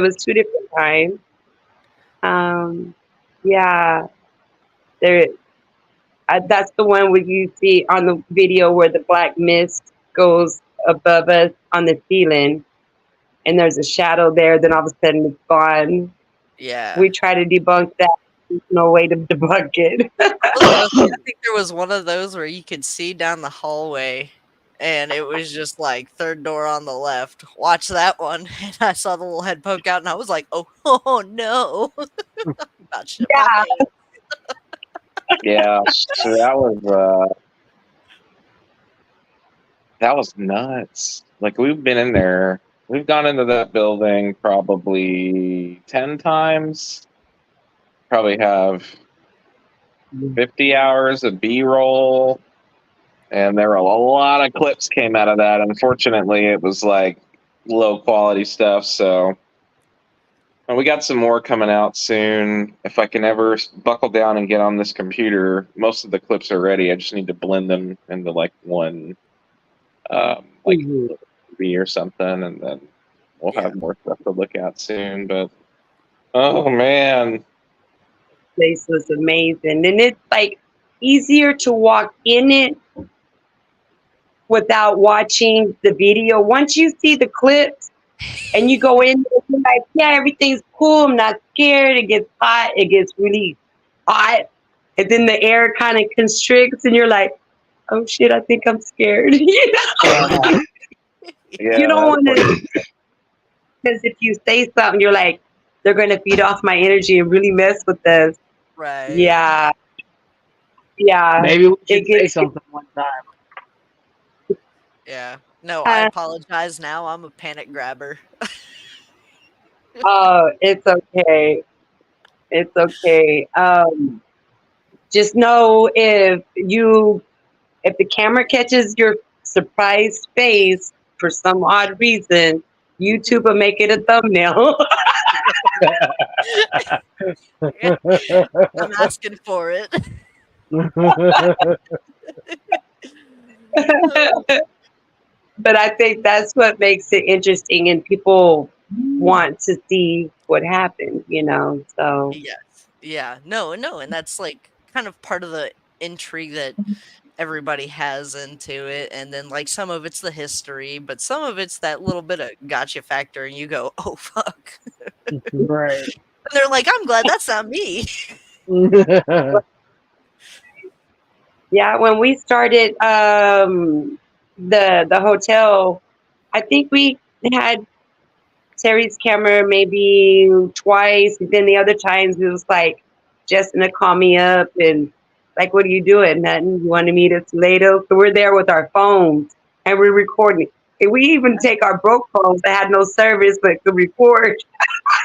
was 2 different times. Yeah, there. That's the one where you see on the video where the black mist goes above us on the ceiling, and there's a shadow there. Then all of a sudden it's gone. Yeah. We try to debunk that no way to debunk it. I was gonna say, I think there was one of those where you could see down the hallway, and it was just like third door on the left. Watch that one, and I saw the little head poke out, and I was like, "Oh, oh no!" About shit my Yeah. pants. Yeah, so that was nuts. Like we've been in there. We've gone into that building probably 10 times. Probably have 50 hours of B-roll, and there were a lot of clips came out of that. Unfortunately, it was like low quality stuff. So we got some more coming out soon. If I can ever buckle down and get on this computer, most of the clips are ready. I just need to blend them into like one, like Mhm. movie or something, and then we'll Yeah. have more stuff to look at soon. But oh man, Place was amazing. And it's like easier to walk in it without watching the video. Once you see the clips and you go in, you're like, yeah, everything's cool. I'm not scared. It gets hot. It gets really hot. And then the air kind of constricts and you're like, oh shit, I think I'm scared. You know? yeah, You don't want that's to, because if you say something, you're like, they're going to feed off my energy and really mess with us. Right. Yeah. Yeah. Maybe we It should say gets, something one time. Yeah. No, I apologize now. I'm a panic grabber. oh, it's okay. It's okay. Just know if the camera catches your surprised face for some odd reason, YouTube will make it a thumbnail. I'm asking for it. But I think that's what makes it interesting, and people want to see what happens, you know. So Yes. Yeah. No, no, and that's like kind of part of the intrigue that everybody has into it, and then like some of it's the history, but some of it's that little bit of gotcha factor, and you go, "Oh fuck!" Right. And they're like, "I'm glad that's not me." yeah, when we started the hotel, I think we had Terry's camera maybe twice. And then the other times it was like Justin to call me up and like, what are you doing? Nothing. You want to meet us later? So we're there with our phones and we're recording. And we even take our broke phones that had no service but could record.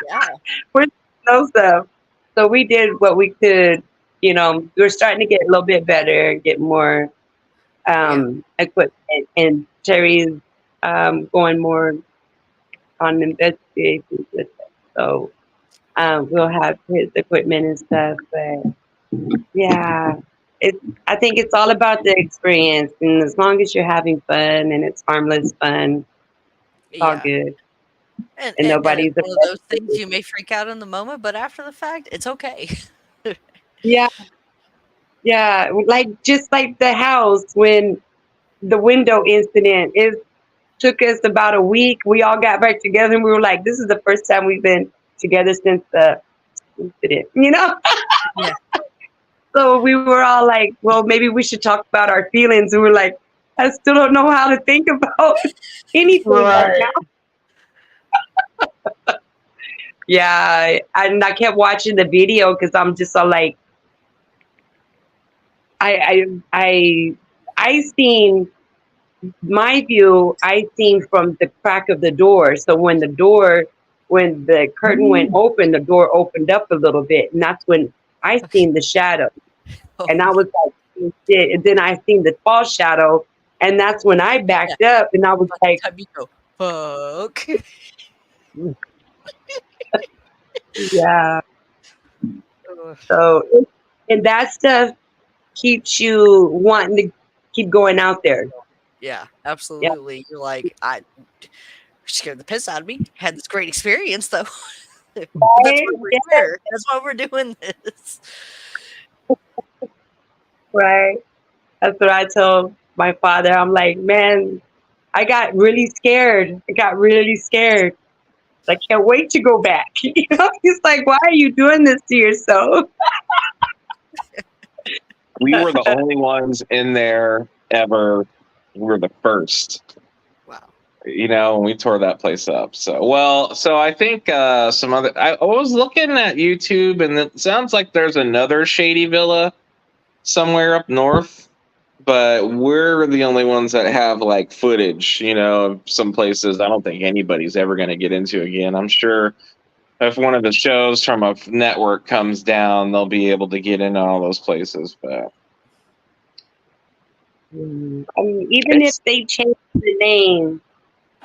Yeah. We're no stuff. So we did what we could. You know, we're starting to get a little bit better, get more Yeah. equipment, and Terry's going more on investigations with it. So we'll have his equipment and stuff. But yeah, I think it's all about the experience. And as long as you're having fun and it's harmless fun, it's all Yeah. good. And, And and it's nobody's one of those things affected. you may freak out in the moment, but after the fact, it's okay. Yeah, yeah. Like just like the house when the window incident, it took us about a week. We all got back together and we were like, this is the first time we've been together since the incident, you know? Yeah. So we were all like, well, maybe we should talk about our feelings. And we're like, I still don't know how to think about anything right Right. now. Yeah. And I kept watching the video because I'm just so like, I seen my view, I seen from the crack of the door. So when the curtain went open, the door opened up a little bit. And that's when I seen the shadow. Oh, And I was like, "Oh, shit." And then I seen the tall shadow. And that's when I backed up and I was by the like, time you go, fuck. yeah. Ugh. So, and that stuff keeps you wanting to keep going out there. Yeah, Yeah. absolutely. You're like, I scared the piss out of me. Had this great experience though. That's Right? why we're Yeah, here. That's why we're doing this. right. That's what I told my father. I'm like, man, I got really scared. I got really scared. I can't wait to go back. You know, he's like, why are you doing this to yourself? We were the only ones in there ever. We were the first. Wow. You know, we tore that place up. So I think some other. I was looking at YouTube, and it sounds like there's another shady villa somewhere up north, but we're the only ones that have like footage. You know, of some places I don't think anybody's ever going to get into again. I'm sure if one of the shows from a network comes down, they'll be able to get into all those places. But I mean, even if it's they change the name,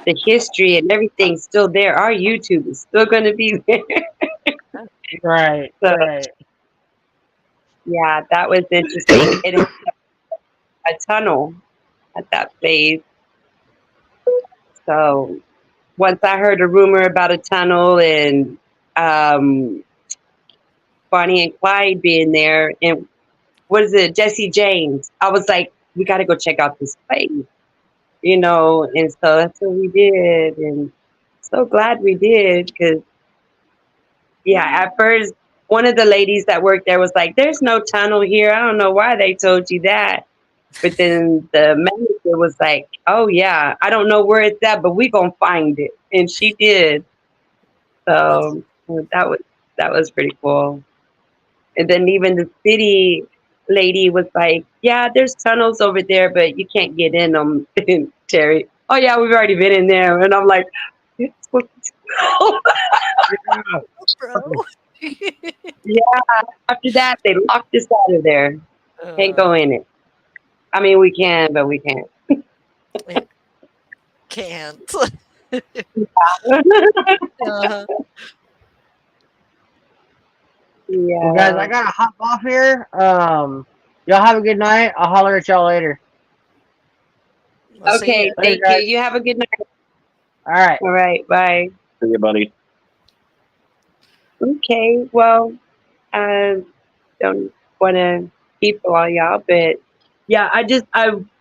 the history and everything's still there. Our YouTube is still going to be there. Right, So, right. yeah, that was interesting. It had a tunnel at that place. So once I heard a rumor about a tunnel and um, Bonnie and Clyde being there, and what is it, Jesse James? I was like, we got to go check out this place, you know. And so that's what we did, and so glad we did because yeah, at first one of the ladies that worked there was like, "There's no tunnel here. I don't know why they told you that." But then the manager was like, "Oh yeah, I don't know where it's at, but we gonna find it," and she did. So that was pretty cool. And then even the city lady was like, "Yeah, there's tunnels over there, but you can't get in them." And Terry, "Oh yeah, we've already been in there," and I'm like, "It's what-" Bro. yeah. After that, they locked us out of there. Can't go in it. I mean, we can, but we can't. Can't. Well, guys, I Yeah. gotta hop off here. Y'all have a good night. I'll holler at y'all later. I'll see Okay. ya. Later, Thank you. guys. You have a good night. All right. All right. Bye. see you, buddy. Okay. Well, I don't want to keep all y'all, but yeah, I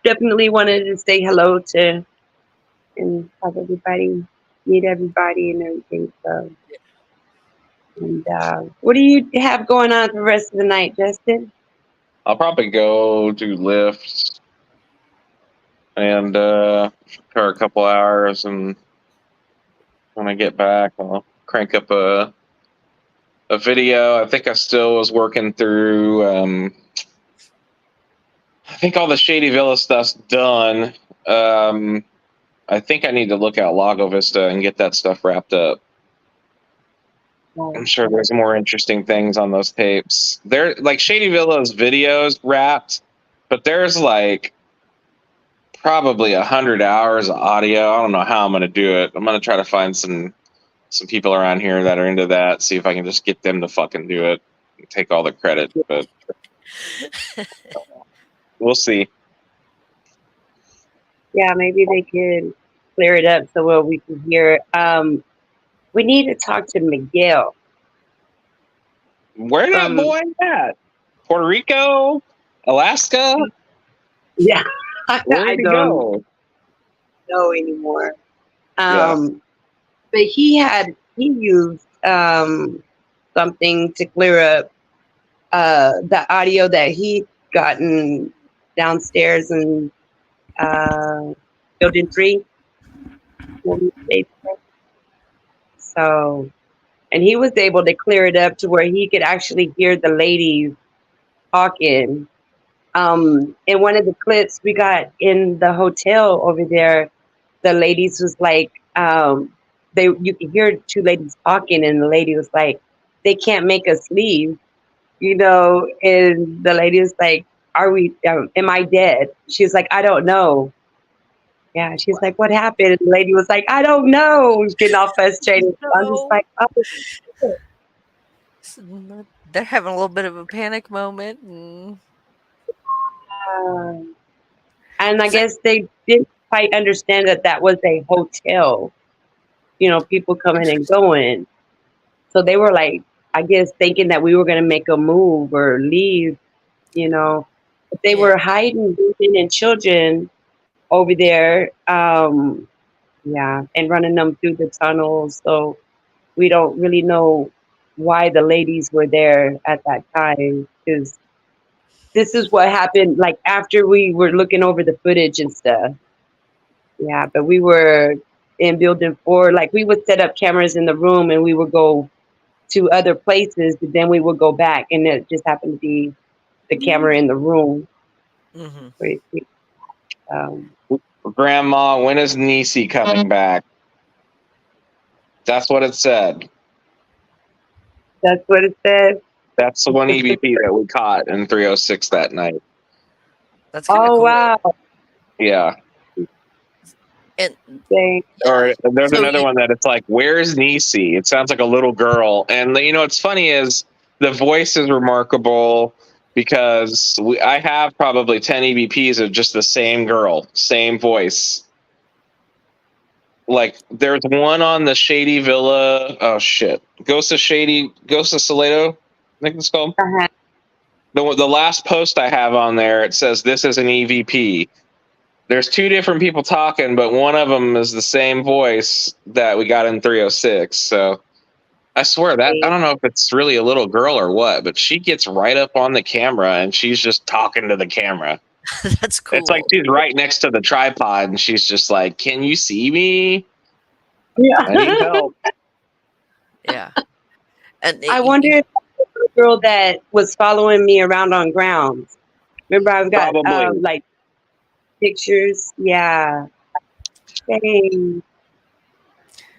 definitely wanted to say hello to and have everybody meet everybody and everything. So, and what do you have going on for the rest of the night, Justin? I'll probably go do lifts and for a couple hours, and when I get back, I'll crank up a video. I think I still was working through. I think all the Shady Villa stuff's done. I think I need to look out Lago Vista and get that stuff wrapped up. I'm sure there's more interesting things on those tapes. There, like Shady Villa's videos wrapped, but there's like probably 100 hours of audio. I don't know how I'm gonna do it. I'm gonna try to find some people around here that are into that. See if I can just get them to fucking do it. And take all the credit, but we'll see. Yeah, maybe they could clear it up so we can hear. We need to talk to Miguel. Where that boy at? Puerto Rico, Alaska. Yeah, Where I did he don't go? know anymore. Yeah. But he used something to clear up the audio that he gotten downstairs in building 3. So, and he was able to clear it up to where he could actually hear the ladies talking. In one of the clips we got in the hotel over there, the ladies was like, you could hear 2 ladies talking, and the lady was like, they can't make us leave, you know. And the lady was like, am I dead? She's like, I don't know. Yeah, she's like, what happened? And the lady was like, I don't know. Getting all frustrated. I'm just No. like, oh. They're having a little bit of a panic moment. And And I guess they didn't quite understand that that was a hotel, you know, people coming and going. So they were like, I guess, thinking that we were going to make a move or leave, you know. But they yeah. were hiding women and children over there, yeah, and running them through the tunnels. So we don't really know why the ladies were there at that time because this is what happened. Like after we were looking over the footage and stuff. Yeah, but we were in building 4. Like we would set up cameras in the room, and we would go to other places, but then we would go back, and it just happened to be the camera in the room. Mm-hmm. Um, Grandma, when is Niecy coming back? That's what it said. that's what it said. That's the one EVP that we caught in 306 that night. That's kind of Oh cool. wow! Yeah. And Dang. Or there's So another one that it's like, where's Niecy? It sounds like a little girl. And what's funny is the voice is remarkable because I have probably 10 EVPs of just the same girl, same voice. Like there's one on the Shady Villa. Oh shit, Ghost of Salado, I think it's called. Uh-huh. The last post I have on there, it says this is an EVP. There's 2 different people talking, but one of them is the same voice that we got in 306. So I swear that I don't know if it's really a little girl or what, but she gets right up on the camera and she's just talking to the camera. that's cool. It's like she's right next to the tripod and she's just like, "Can you see me? Yeah. I need help." Yeah. And I wonder if the girl that was following me around on grounds. Remember, I've got Probably. like pictures. Yeah. Dang.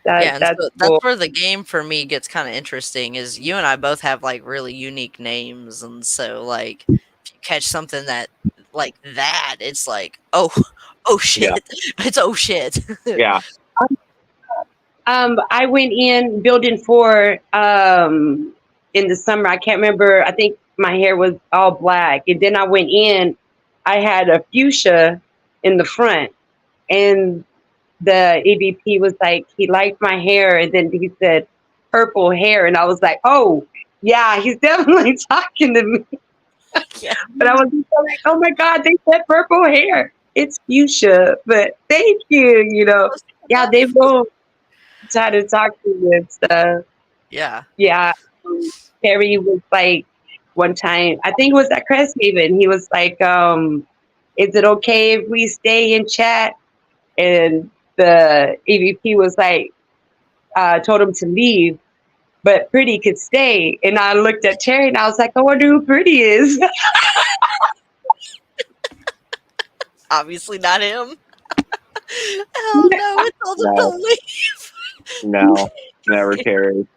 yeah, and That's so cool. that's where the game for me gets kind of interesting. Is you and I both have like really unique names, and so like if you catch something that like that, it's like oh shit, it's oh shit. Yeah. I went in building 4 in the summer. I can't remember. I think my hair was all black, and then I went in. I had a fuchsia in the front, and the EVP was like, he liked my hair, and then he said purple hair, and I was like, oh yeah, he's definitely talking to me. Yeah. But I was like, oh my god, they said purple hair. It's fuchsia, but thank you. Yeah, they will try to talk to you and stuff. Yeah. Yeah, Terry was like one time, I think it was at Cresthaven. He was like, "Is it okay if we stay and chat?" And the EVP was like, told him to leave, but Pretty could stay. And I looked at Terry and I was like, I wonder who Pretty is. Obviously not him. Oh no, it's all the belief. No, never carried.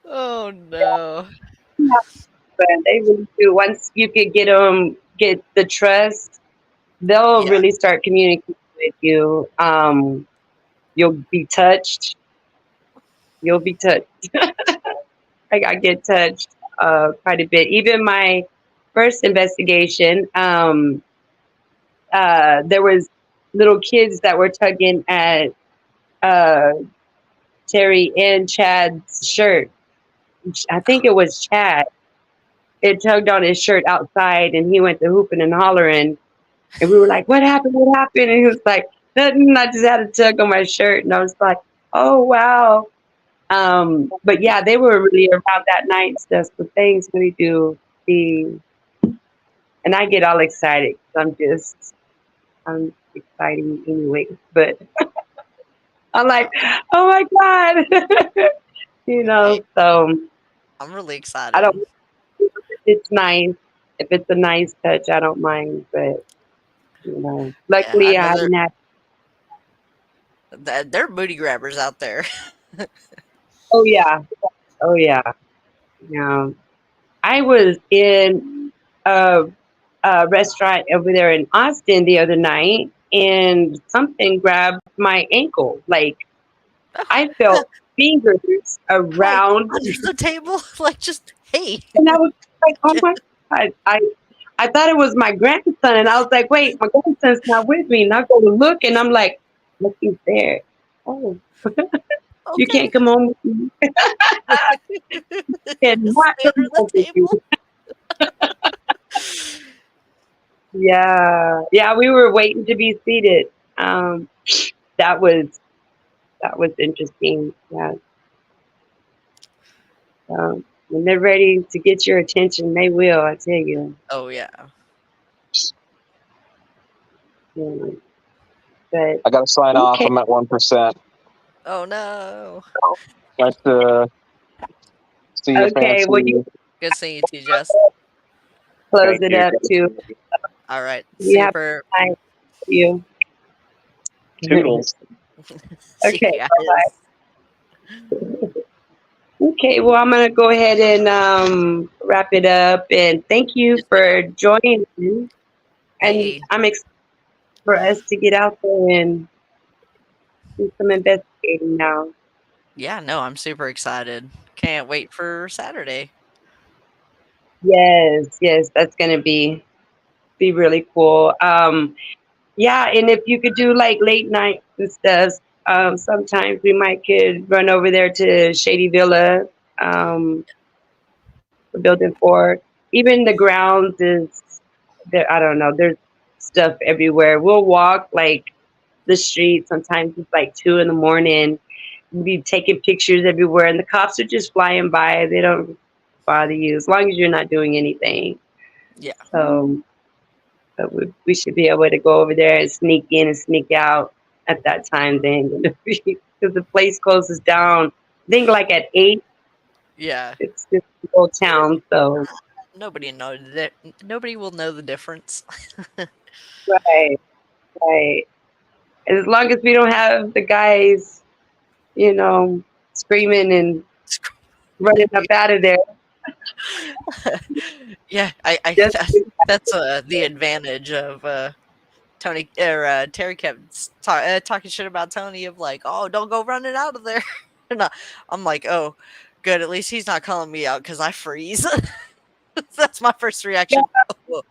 Oh no. But they really do. Once you could get the trust, they'll Yeah. really start communicating with you. You'll be touched. You'll be touched. I get touched quite a bit. Even my first investigation, there was little kids that were tugging at Terry and Chad's shirt. I think it was Chad. It tugged on his shirt outside, and he went to hooping and hollering. And we were like, "What happened? What happened?" And he was like, "Nothing. I just had a tug on my shirt." And I was like, "Oh wow." But yeah, they were really around that night and stuff. So things really do be, and I get all excited because I'm exciting anyway. But I'm like, "Oh my god," Hey, So I'm really I excited. don't. It's nice. If it's a nice touch, I don't mind. But Yeah, I luckily I know haven't had. they're booty grabbers out there. Oh yeah. Oh yeah. Yeah. I was in a restaurant over there in Austin the other night, and something grabbed my ankle. Like I felt fingers Like around, under the table, like just hey. and I was like, "Oh my god!" I thought it was my grandson, and I was like, "Wait, my grandson's not with me." And I go to look, and I'm like, "Look, he's there." Oh, you Okay. can't come home with me. And not Stay under come the home with you. table. Yeah, yeah, we were waiting to be seated. That was interesting. Yeah. When they're ready to get your attention, they will. I tell you. Oh yeah. Yeah. But I got to sign off. okay, I'm at 1%. Oh no. Nice to see you, okay. Well, you Fancy. Good seeing you too, Justin. close Thank it you. up too. All right. You have Super. time for you. Toodles. See Okay. you Bye guys. bye. Okay. Well, I'm gonna go ahead and wrap it up. And thank you Yes, for ma'am. joining. And Hey. I'm excited for us to get out there and do some investigating now. Yeah, no, I'm super excited. Can't wait for Saturday. Yes, yes, that's gonna be really cool. Yeah, and if you could do like late nights and stuff, sometimes we might could run over there to Shady Villa, the building for. Even the grounds is there. I don't know. There's stuff everywhere. We'll walk like the street. Sometimes it's like 2 in the morning. We'll be taking pictures everywhere, and the cops are just flying by. They don't bother you as long as you're not doing anything. Yeah. So but we should be able to go over there and sneak in and sneak out at that time then because the place closes down. I think like at 8. Yeah. It's just a old town, so Nobody know that. Nobody will know the difference. right, right. As long as we don't have the guys, you know, screaming and running up out of there. Yeah, I Just that's the advantage of Tony or Terry kept talking shit about Tony of like, oh, don't go running out of there. And I'm like, oh, good. At least he's not calling me out because I freeze. That's my first reaction. Oh,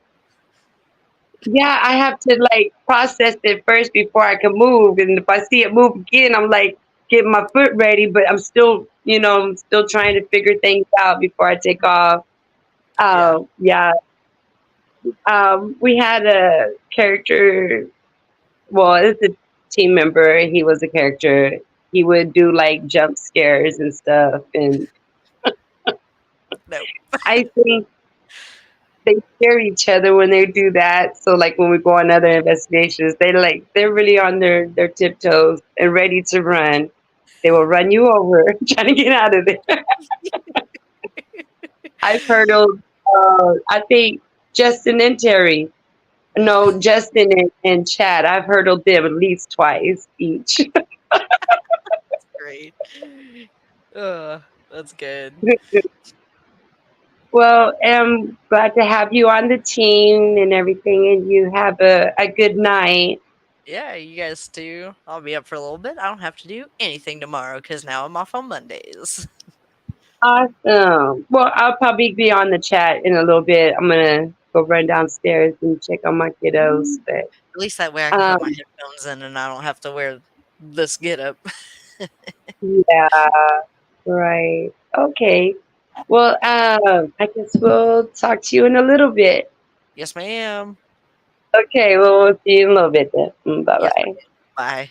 yeah, I have to like process it first before I can move. And if I see it move again, I'm like getting my foot ready, but I'm still, I'm still trying to figure things out before I take off. yeah, Yeah. We had a character. Well, it's a team member. He was a character. He would do like jump scares and stuff, and no, I think they scare each other when they do that. So like when we go on other investigations, they're really on their tiptoes and ready to run. They will run you over trying to get out of there. I've heard of I think Justin and Terry. No, Justin and Chad. I've heard of them at least twice each. great. That's good. Well, I'm glad to have you on the team and everything, and you have a good night. Yeah, you guys too. I'll be up for a little bit. I don't have to do anything tomorrow because now I'm off on Mondays. Awesome. Well, I'll probably be on the chat in a little bit. I'm gonna go run downstairs and check on my kiddos. But At least that way I can put my um, headphones in and I don't have to wear this get up. yeah, right. Okay. Well, I guess we'll talk to you in a little bit. Yes, ma'am. Okay. Well, we'll see you in a little bit then. Bye Yes, bye. ma'am. Bye.